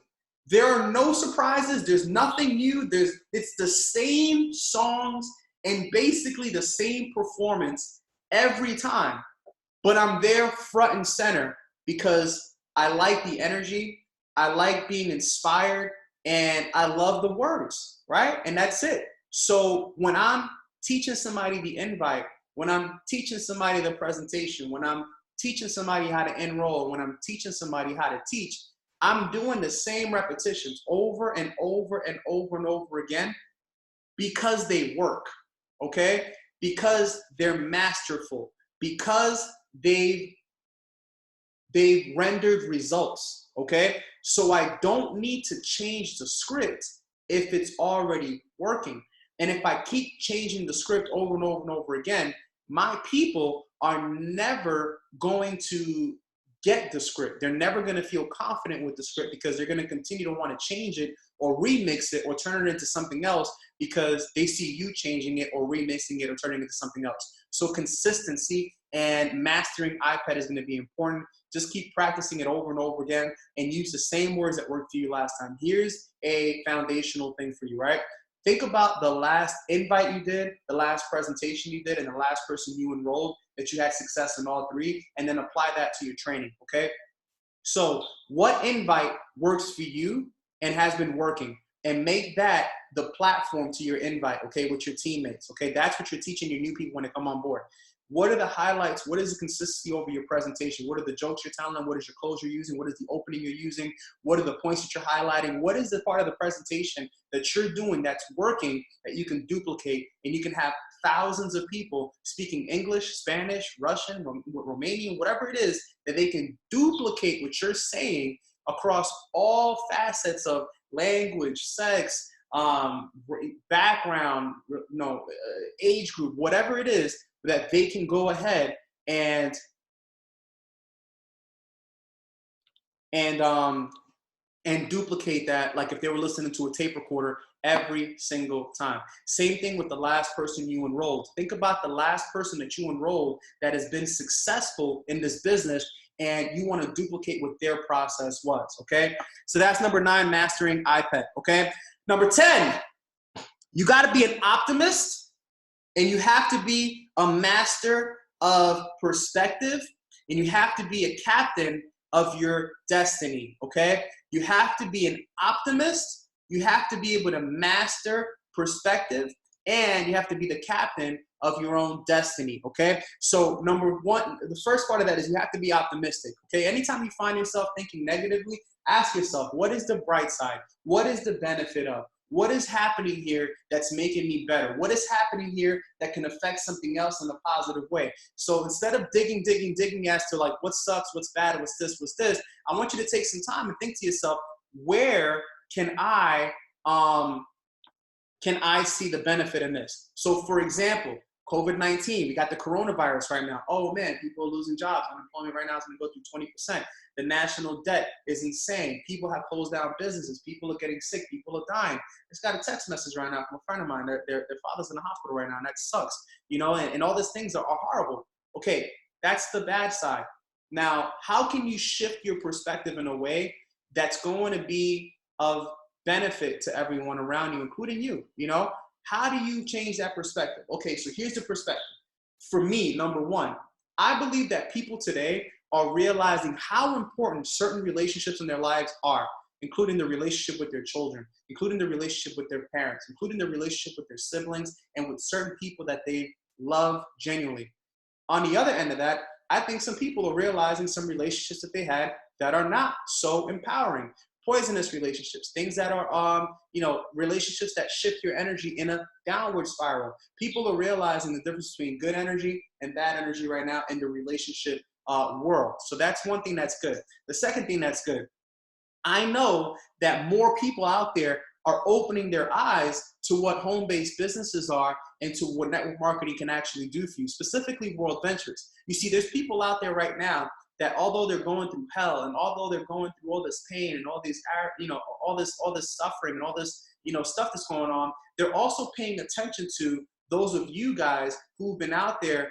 There are no surprises. There's nothing new. It's the same songs and basically the same performance every time. But I'm there front and center because I like the energy. I like being inspired and I love the words, right? And that's it. So when I'm teaching somebody the invite, when I'm teaching somebody the presentation, when I'm teaching somebody how to enroll, when I'm teaching somebody how to teach, I'm doing the same repetitions over and over and over and over again because they work, okay? Because they're masterful, because they've rendered results, okay? So I don't need to change the script if it's already working. And if I keep changing the script over and over and over again, my people are never going to get the script. They're never going to feel confident with the script because they're going to continue to want to change it or remix it or turn it into something else because they see you changing it or remixing it or turning it into something else. So consistency and mastering iPad is going to be important. Just keep practicing it over and over again and use the same words that worked for you last time. Here's a foundational thing for you, right? Think about the last invite you did, the last presentation you did, and the last person you enrolled that you had success in all three, and then apply that to your training, okay? So what invite works for you and has been working, and make that the platform to your invite, okay, with your teammates, okay? That's what you're teaching your new people when they come on board. What are the highlights? What is the consistency over your presentation? What are the jokes you're telling them? What is your close you're using? What is the opening you're using? What are the points that you're highlighting? What is the part of the presentation that you're doing that's working that you can duplicate, and you can have thousands of people speaking English, Spanish, Russian, Romanian, whatever it is, that they can duplicate what you're saying across all facets of language, sex, background, age group, whatever it is, that they can go ahead and duplicate that, like if they were listening to a tape recorder every single time. Same thing with the last person you enrolled. Think about the last person that you enrolled that has been successful in this business, and you want to duplicate what their process was, okay? So that's number 9, mastering iPad, okay? Number 10, you got to be an optimist, and you have to be a master of perspective, and you have to be a captain of your destiny, okay? You have to be an optimist, you have to be able to master perspective, and you have to be the captain of your own destiny, okay? So number 1, the first part of that is you have to be optimistic, okay? Anytime you find yourself thinking negatively, ask yourself, what is the bright side? What is the benefit of? What is happening here that's making me better? What is happening here that can affect something else in a positive way? So instead of digging as to like what sucks, what's bad, what's this, I want you to take some time and think to yourself, where can I see the benefit in this? So for example, COVID-19, we got the coronavirus right now. Oh man, people are losing jobs. Unemployment right now is going to go through 20%. The national debt is insane. People have closed down businesses. People are getting sick. People are dying. I just got a text message right now from a friend of mine. Their father's in the hospital right now, and that sucks. You know, and all these things are horrible. Okay, that's the bad side. Now, how can you shift your perspective in a way that's going to be of benefit to everyone around you, including you, you know? How do you change that perspective? Okay, so here's the perspective. For me, number 1, I believe that people today are realizing how important certain relationships in their lives are, including the relationship with their children, including the relationship with their parents, including the relationship with their siblings, and with certain people that they love genuinely. On the other end of that, I think some people are realizing some relationships that they had that are not so empowering. Poisonous relationships, things that are, relationships that shift your energy in a downward spiral. People are realizing the difference between good energy and bad energy right now in the relationship world. So that's one thing that's good. The second thing that's good, I know that more people out there are opening their eyes to what home-based businesses are and to what network marketing can actually do for you, specifically World Ventures. You see, there's people out there right now that although they're going through hell and although they're going through all this pain and all these, all this suffering and all this, stuff that's going on, they're also paying attention to those of you guys who've been out there,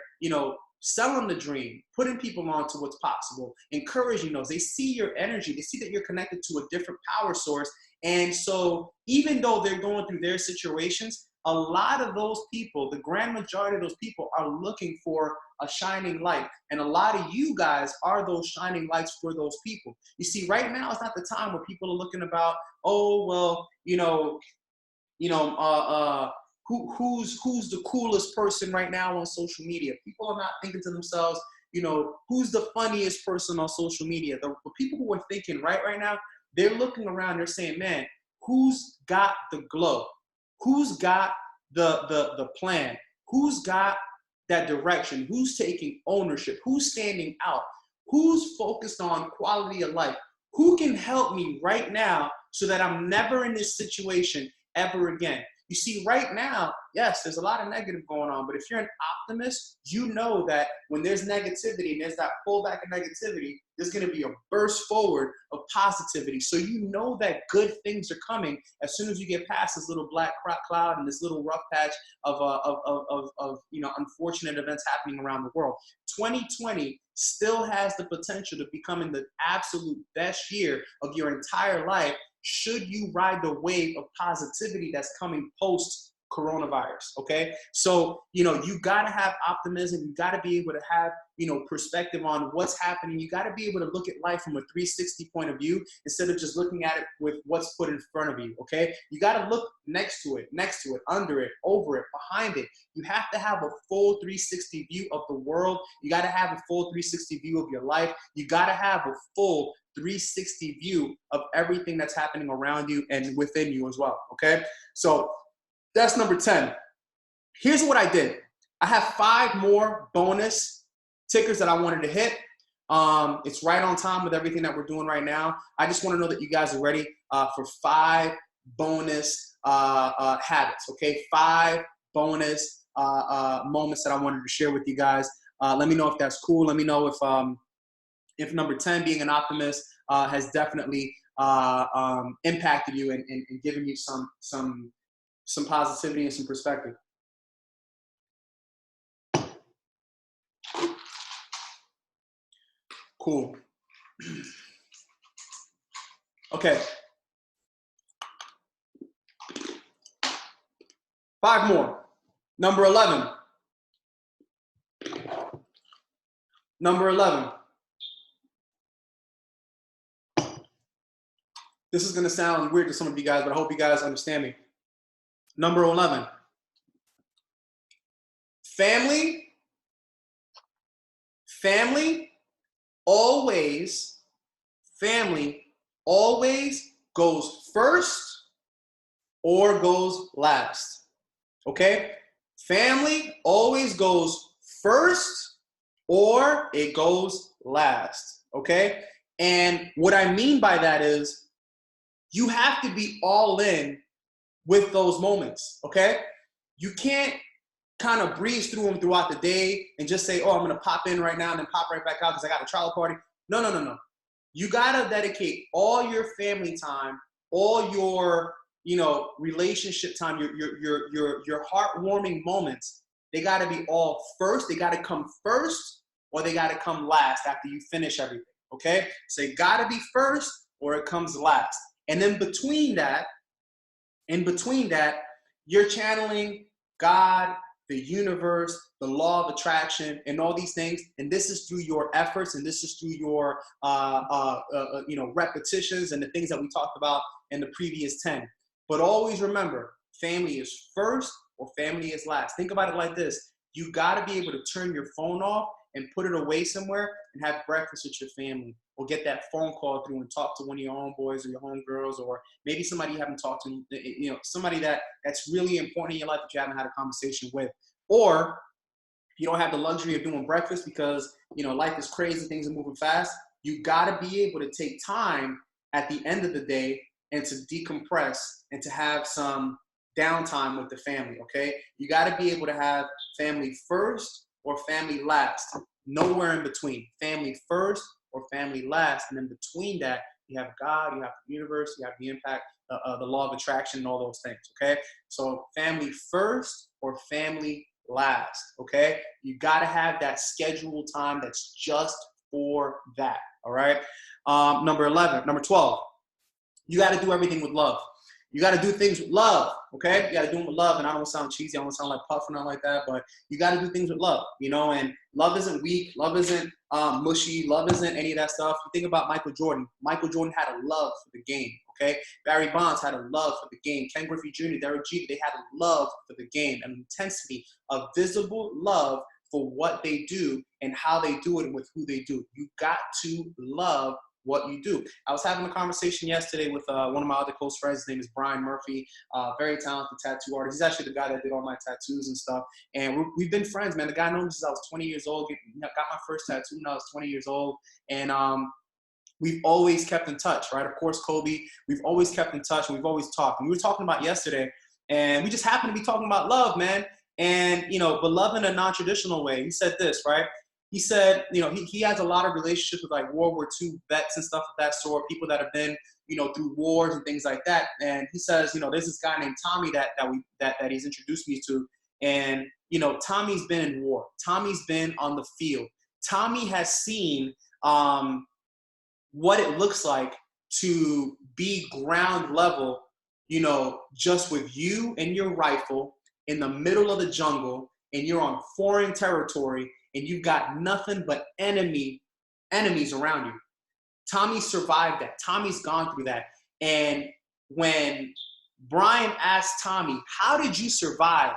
selling the dream, putting people on to what's possible, encouraging those. They see your energy. They see that you're connected to a different power source. And so even though they're going through their situations, a lot of those people, the grand majority of those people are looking for a shining light. And a lot of you guys are those shining lights for those people. You see, right now is not the time where people are looking about, oh, well, who's the coolest person right now on social media. People are not thinking to themselves, you know, who's the funniest person on social media. The people who are thinking right now, they're looking around, they're saying, man, who's got the glow? Who's got the plan? Who's got that direction? Who's taking ownership? Who's standing out? Who's focused on quality of life? Who can help me right now so that I'm never in this situation ever again? You see, right now, yes, there's a lot of negative going on, but if you're an optimist, you know that when there's negativity and there's that pullback of negativity, there's going to be a burst forward of positivity. So you know that good things are coming as soon as you get past this little black cloud and this little rough patch of you know, unfortunate events happening around the world. 2020 still has the potential to becoming the absolute best year of your entire life, should you ride the wave of positivity that's coming post coronavirus. Okay, so you know, you got to have optimism. You got to be able to have, you know, perspective on what's happening. You got to be able to look at life from a 360 point of view instead of just looking at it with what's put in front of you. Okay, you got to look next to it, under it, over it, behind it. You have to have a full 360 view of the world. You got to have a full 360 view of your life. You got to have a full 360 view of everything that's happening around you and within you as well. Okay, so that's number 10. Here's what I did. I have 5 more bonus tickers that I wanted to hit. It's right on time with everything that we're doing right now. I just want to know that you guys are ready for 5 bonus habits. Okay, 5 bonus moments that I wanted to share with you guys. Let me know if that's cool. Let me know if number 10, being an optimist, has definitely impacted you and given you some positivity and some perspective. Cool. Okay. 5 more. Number 11. Number 11. This is going to sound weird to some of you guys, but I hope you guys understand me. Number 11. Family always goes first or goes last. Okay? Family always goes first or it goes last. Okay? And what I mean by that is you have to be all in with those moments. Okay? You can't kind of breeze through them throughout the day and just say, oh, I'm going to pop in right now and then pop right back out because I got a trial party. No. You got to dedicate all your family time, all your, you know, relationship time, your heartwarming moments. They got to be all first. They got to come first or they got to come last after you finish everything. Okay? So it got to be first or it comes last. And then between that, you're channeling God, the universe, the law of attraction, and all these things. And this is through your efforts, and this is through your you know, repetitions and the things that we talked about in the previous 10. But always remember, family is first or family is last. Think about it like this. You got to be able to turn your phone off and put it away somewhere and have breakfast with your family, or get that phone call through and talk to one of your homeboys or your homegirls, or maybe somebody you haven't talked to, you know, somebody that's really important in your life that you haven't had a conversation with. Or you don't have the luxury of doing breakfast because, you know, life is crazy, things are moving fast. You got to be able to take time at the end of the day and to decompress and to have some downtime with the family, okay? You got to be able to have family first or family last, nowhere in between. Family first or family last, and in between that, you have God, you have the universe, you have the impact, the law of attraction, and all those things, okay? So family first or family last, okay? You got to have that scheduled time that's just for that, all right? Number 12, you got to do everything with love. You got to do things with love, okay? You got to do them with love, and I don't want to sound cheesy. I don't want to sound like Puff or nothing like that, but you got to do things with love, you know? And love isn't weak. Love isn't mushy. Love isn't any of that stuff. You think about Michael Jordan. Michael Jordan had a love for the game, okay? Barry Bonds had a love for the game. Ken Griffey Jr., Derek Jeter, they had a love for the game, an intensity, a visible love for what they do and how they do it and with who they do. You got to love what you do. I was having a conversation yesterday with one of my other close friends. His name is Brian Murphy, very talented tattoo artist. He's actually the guy that did all my tattoos and stuff. And we've been friends, man. The guy knows me since I was 20 years old. Got my first tattoo when I was 20 years old. And we've always kept in touch, right? Of course, Kobe, we've always kept in touch and we've always talked. And we were talking about yesterday, and we just happened to be talking about love, man. And, you know, but love in a non-traditional way. He said this, right? He said, you know, he has a lot of relationships with like World War II vets and stuff of that sort, people that have been, you know, through wars and things like that. And he says, you know, there's this guy named Tommy that he's introduced me to. And, you know, Tommy's been in war. Tommy's been on the field. Tommy has seen what it looks like to be ground level, you know, just with you and your rifle in the middle of the jungle, and you're on foreign territory, and you've got nothing but enemies around you. Tommy survived that. Tommy's gone through that. And when Brian asked Tommy, how did you survive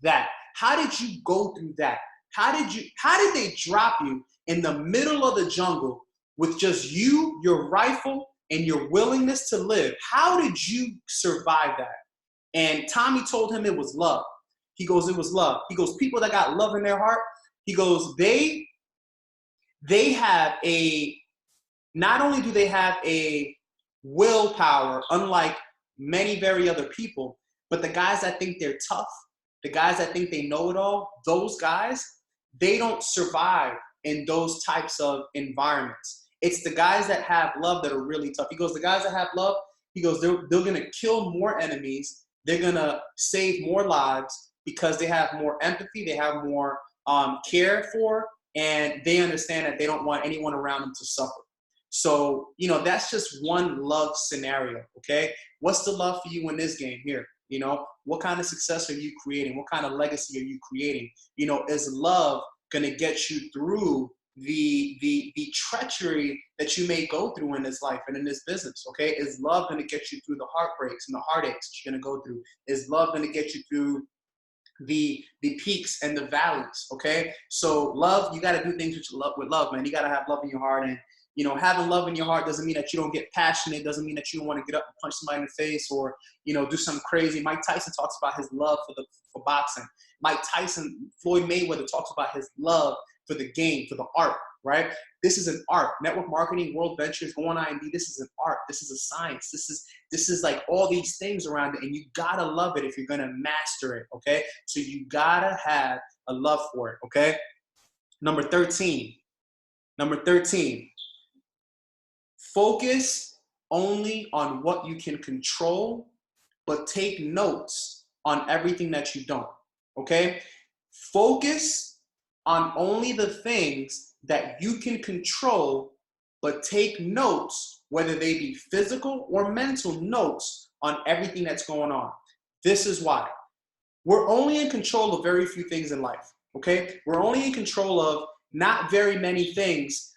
that? How did you go through that? How did they drop you in the middle of the jungle with just you, your rifle, and your willingness to live? How did you survive that? And Tommy told him it was love. He goes, it was love. He goes, people that got love in their heart, he goes, they have not only do they have a willpower, unlike many very other people, but the guys that think they're tough, the guys that think they know it all, those guys, they don't survive in those types of environments. It's the guys that have love that are really tough. He goes, the guys that have love, he goes, they're going to kill more enemies. They're going to save more lives because they have more empathy. They have more care for, and they understand that they don't want anyone around them to suffer. So, you know, that's just one love scenario, okay? What's the love for you in this game here? You know, what kind of success are you creating? What kind of legacy are you creating? You know, is love going to get you through the treachery that you may go through in this life and in this business, okay? Is love going to get you through the heartbreaks and the heartaches that you're going to go through? Is love going to get you through the peaks and the valleys, okay? So love, you got to do things with love, man. You got to have love in your heart. And, you know, having love in your heart doesn't mean that you don't get passionate. Doesn't mean that you don't want to get up and punch somebody in the face or, you know, do something crazy. Mike Tyson talks about his love for boxing. Floyd Mayweather talks about his love for the game, for the art, right? This is an art. Network marketing, World Ventures, Go on IMD, this is an art. This is a science. This is like all these things around it, and you gotta love it if you're gonna master it, okay? So you gotta have a love for it, okay? Number 13, focus only on what you can control, but take notes on everything that you don't, okay? Focus on only the things that you can control, but take notes, whether they be physical or mental notes, on everything that's going on. This is why. We're only in control of very few things in life, okay? We're only in control of not very many things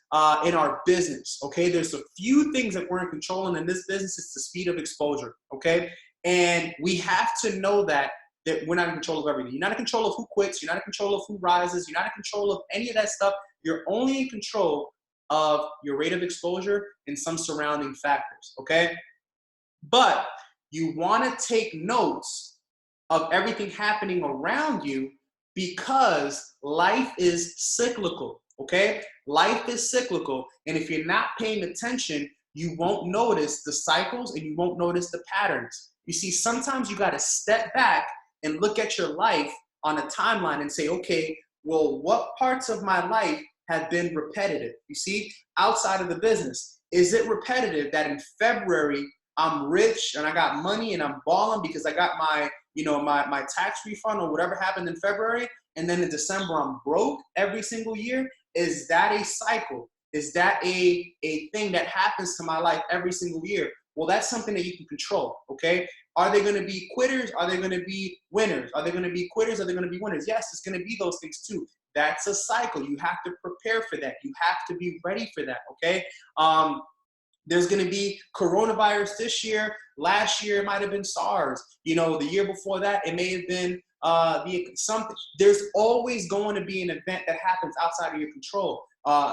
in our business, okay? There's a few things that we're in control, and in this business, it's the speed of exposure, okay? And we have to know that we're not in control of everything. You're not in control of who quits. You're not in control of who rises. You're not in control of any of that stuff. You're only in control of your rate of exposure and some surrounding factors, okay? But you want to take notes of everything happening around you because life is cyclical, okay? Life is cyclical, and if you're not paying attention, you won't notice the cycles and you won't notice the patterns. You see, sometimes you got to step back and look at your life on a timeline and say, okay, well, what parts of my life have been repetitive? You see, outside of the business, is it repetitive that in February I'm rich and I got money and I'm balling because I got my, you know, my tax refund or whatever happened in February, and then in December I'm broke every single year? Is that a cycle? Is that a thing that happens to my life every single year? Well, that's something that you can control, okay? Are they going to be quitters? Are they going to be winners? Are they going to be quitters? Are they going to be winners? Yes, it's going to be those things too. That's a cycle. You have to prepare for that. You have to be ready for that, okay? There's going to be coronavirus this year. Last year, it might have been SARS. You know, the year before that, it may have been something. There's always going to be an event that happens outside of your control.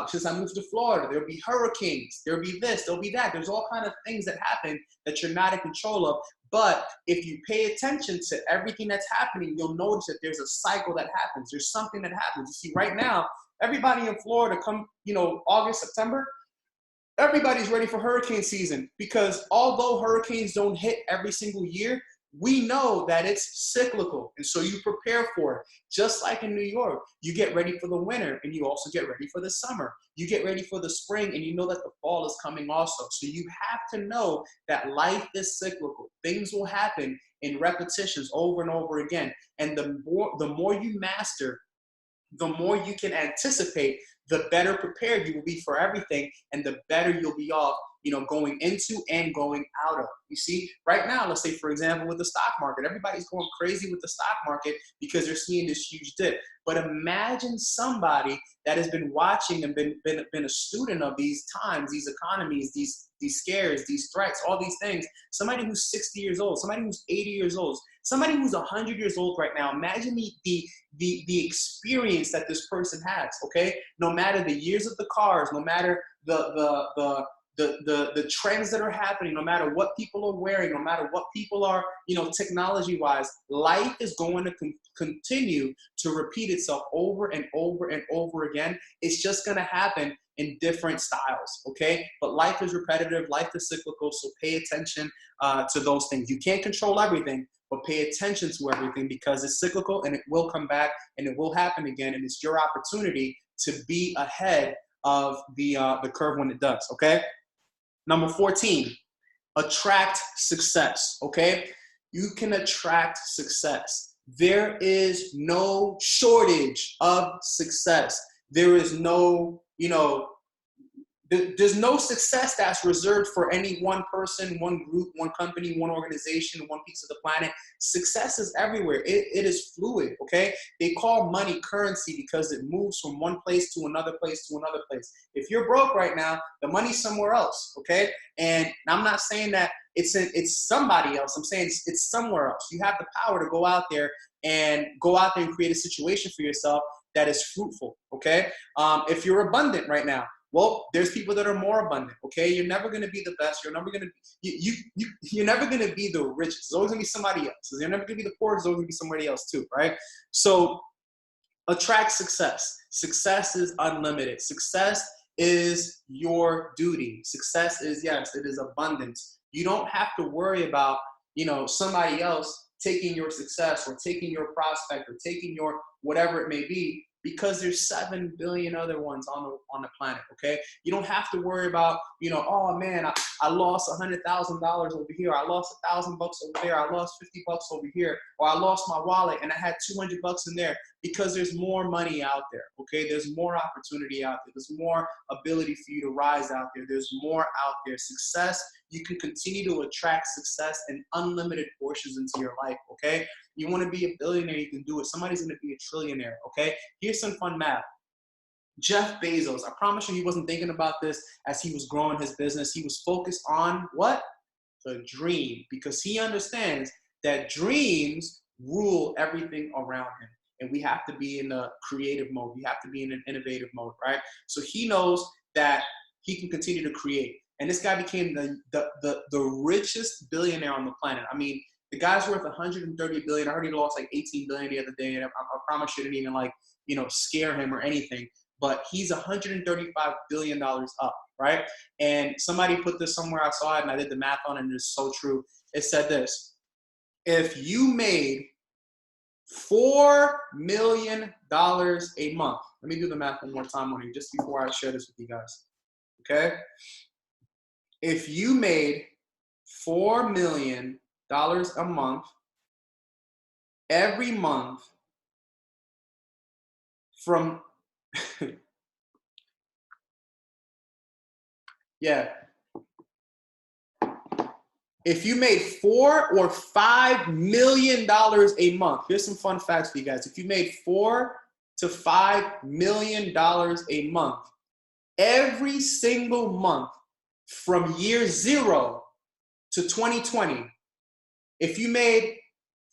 Since I moved to Florida, there'll be hurricanes. There'll be this. There'll be that. There's all kinds of things that happen that you're not in control of. But if you pay attention to everything that's happening, you'll notice that there's a cycle that happens. There's something that happens. You see, right now, everybody in Florida come, August, September, everybody's ready for hurricane season, because although hurricanes don't hit every single year, we know that it's cyclical. And so you prepare for it. Just like in New York, you get ready for the winter and you also get ready for the summer. You get ready for the spring and you know that the fall is coming also. So you have to know that life is cyclical. Things will happen in repetitions over and over again. And the more you master, the more you can anticipate, the better prepared you will be for everything, and the better you'll be off, going into and going out of. You see, right now, let's say, for example, with the stock market, everybody's going crazy with the stock market because they're seeing this huge dip. But imagine somebody that has been watching and been a student of these times, these economies, these scares, these threats, all these things. Somebody who's 60 years old, somebody who's 80 years old, somebody who's 100 years old right now. Imagine the experience that this person has, okay? No matter the years of the cars, no matter the trends that are happening, no matter what people are wearing, no matter what people are, technology-wise, life is going to continue to repeat itself over and over and over again. It's just going to happen in different styles, okay? But life is repetitive, life is cyclical, so pay attention to those things. You can't control everything, but pay attention to everything, because it's cyclical and it will come back and it will happen again, and it's your opportunity to be ahead of the curve when it does, okay? Number 14, attract success, okay? You can attract success. There is no shortage of success. There is no, there's no success that's reserved for any one person, one group, one company, one organization, one piece of the planet. Success is everywhere. It is fluid, okay? They call money currency because it moves from one place to another place to another place. If you're broke right now, the money's somewhere else, okay? And I'm not saying that it's somebody else. I'm saying it's somewhere else. You have the power to go out there and create a situation for yourself that is fruitful, okay? If you're abundant right now, well, there's people that are more abundant, okay? You're never going to be the best. You're never going to you're never going to be the richest. There's always going to be somebody else. You're never going to be the poorest. There's always going to be somebody else too, right? So attract success. Success is unlimited. Success is your duty. Success is, yes, it is abundance. You don't have to worry about, somebody else taking your success or taking your prospect or taking your whatever it may be, because there's 7 billion other ones on the planet, okay? You don't have to worry about, oh man, I lost $100,000 over here. I lost $1,000 over there. I lost $50 over here. Or I lost my wallet and I had $200 in there, because there's more money out there, okay? There's more opportunity out there. There's more ability for you to rise out there. There's more out there. Success, you can continue to attract success in unlimited portions into your life, okay? You want to be a billionaire, you can do it. Somebody's going to be a trillionaire, okay? Here's some fun math. Jeff Bezos, I promise you he wasn't thinking about this as he was growing his business. He was focused on what? The dream, because he understands that dreams rule everything around him. And we have to be in a creative mode. We have to be in an innovative mode, right? So he knows that he can continue to create. And this guy became the richest billionaire on the planet. I mean, the guy's worth 130 billion. I heard he lost like 18 billion the other day, and I promise you, it didn't even scare him or anything. But he's $135 billion up, right? And somebody put this somewhere, I saw it, and I did the math on it, and it's so true. It said this: if you made $4 million a month, let me do the math one more time on you, just before I share this with you guys, okay? If you made $4 million a month, every month, from yeah, If you made $4 or $5 million a month, here's some fun facts for you guys. If you made $4 to $5 million a month, every single month from year 0 to 2020, if you made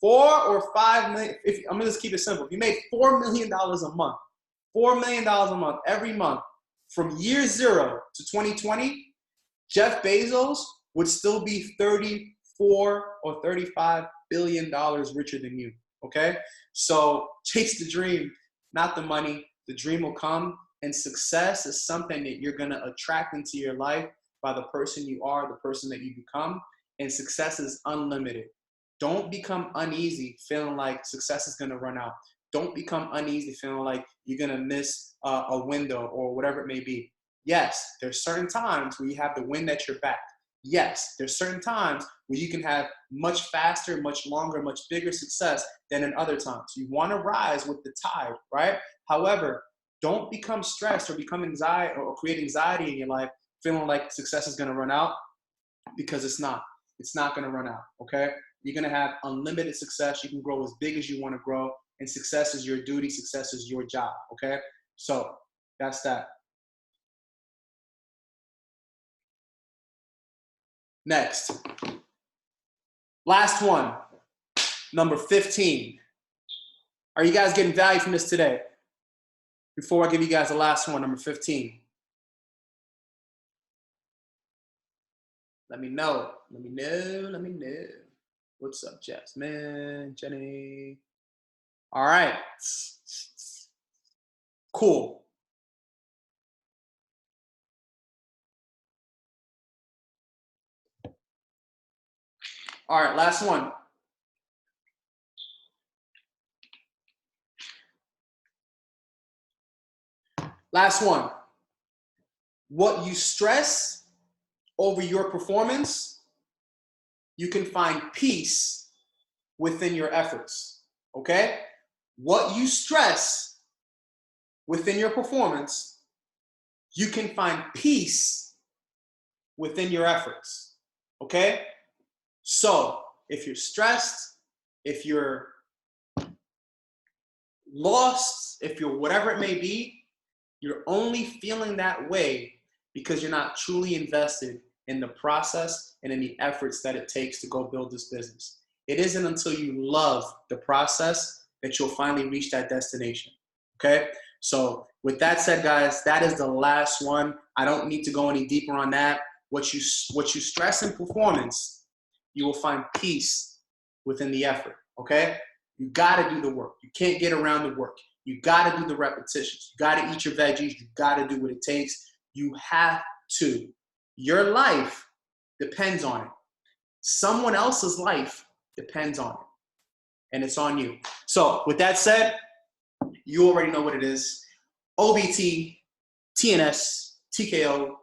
4 or 5 million, I'm gonna just keep it simple. If you made $4 million a month, $4 million a month every month from year 0 to 2020, Jeff Bezos would still be 34 or 35 billion dollars richer than you. Okay, so chase the dream, not the money. The dream will come, and success is something that you're gonna attract into your life by the person you are, the person that you become, and success is unlimited. Don't become uneasy feeling like success is gonna run out. Don't become uneasy feeling like you're gonna miss a window or whatever it may be. Yes, there's certain times where you have the wind at your back. Yes, there's certain times where you can have much faster, much longer, much bigger success than in other times. You want to rise with the tide, right? However, don't become stressed or become anxiety or create anxiety in your life feeling like success is going to run out, because it's not. It's not going to run out, okay? You're going to have unlimited success. You can grow as big as you want to grow, and success is your duty. Success is your job, okay? So that's that. Next, last one, number 15. Are you guys getting value from this today? Before I give you guys the last one, number 15. Let me know. Let me know. Let me know. What's up, Jasmine, Jenny? All right. Cool. All right, last one. Last one. What you stress over your performance, you can find peace within your efforts, okay? What you stress within your performance, you can find peace within your efforts, okay? So if you're stressed, if you're lost, if you're whatever it may be, you're only feeling that way because you're not truly invested in the process and in the efforts that it takes to go build this business. It isn't until you love the process that you'll finally reach that destination, okay? So with that said, guys, that is the last one. I don't need to go any deeper on that. What you stress in performance, you will find peace within the effort, okay? You gotta do the work. You can't get around the work. You gotta do the repetitions. You gotta eat your veggies. You gotta do what it takes. You have to. Your life depends on it. Someone else's life depends on it. And it's on you. So with that said, you already know what it is. OBT, TNS, TKO,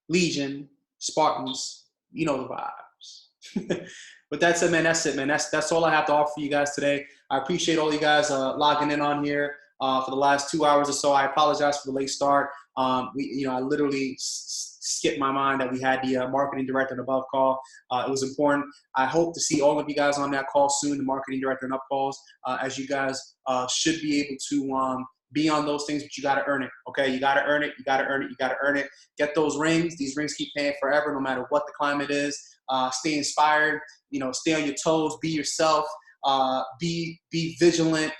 Legion, Spartans, you know the vibes. With that said, man, that's it, man. That's all I have to offer you guys today. I appreciate all you guys logging in on here for the last 2 hours or so. I apologize for the late start. I literally skipped my mind that we had the marketing director and above call. It was important. I hope to see all of you guys on that call soon, the marketing director and up calls, as you guys should be able to be on those things, but you got to earn it. Okay, you got to earn it. You got to earn it. You got to earn it. Get those rings. These rings keep paying forever, no matter what the climate is. Stay inspired. Stay on your toes. Be yourself. Be vigilant.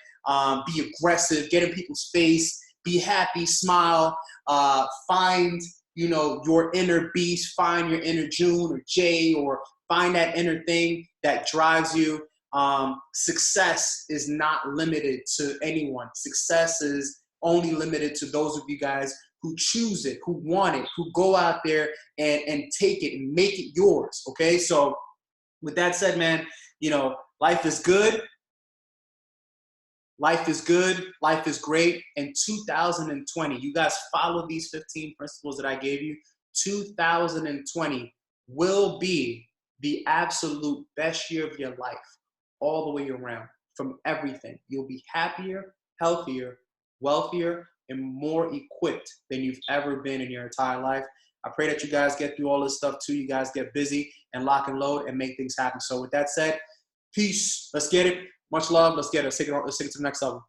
Be aggressive. Get in people's face. Be happy. Smile. Find your inner beast. Find your inner June or Jay, or find that inner thing that drives you. Success is not limited to anyone. Success is only limited to those of you guys who choose it, who want it, who go out there and take it and make it yours. Okay, so with that said, man, life is good. Life is good. Life is great. And 2020, you guys follow these 15 principles that I gave you. 2020 will be the absolute best year of your life, all the way around, from everything. You'll be happier, healthier, wealthier, and more equipped than you've ever been in your entire life. I pray that you guys get through all this stuff too. You guys get busy and lock and load and make things happen. So with that said, peace. Let's get it. Much love. Let's get it. Let's take it to the next level.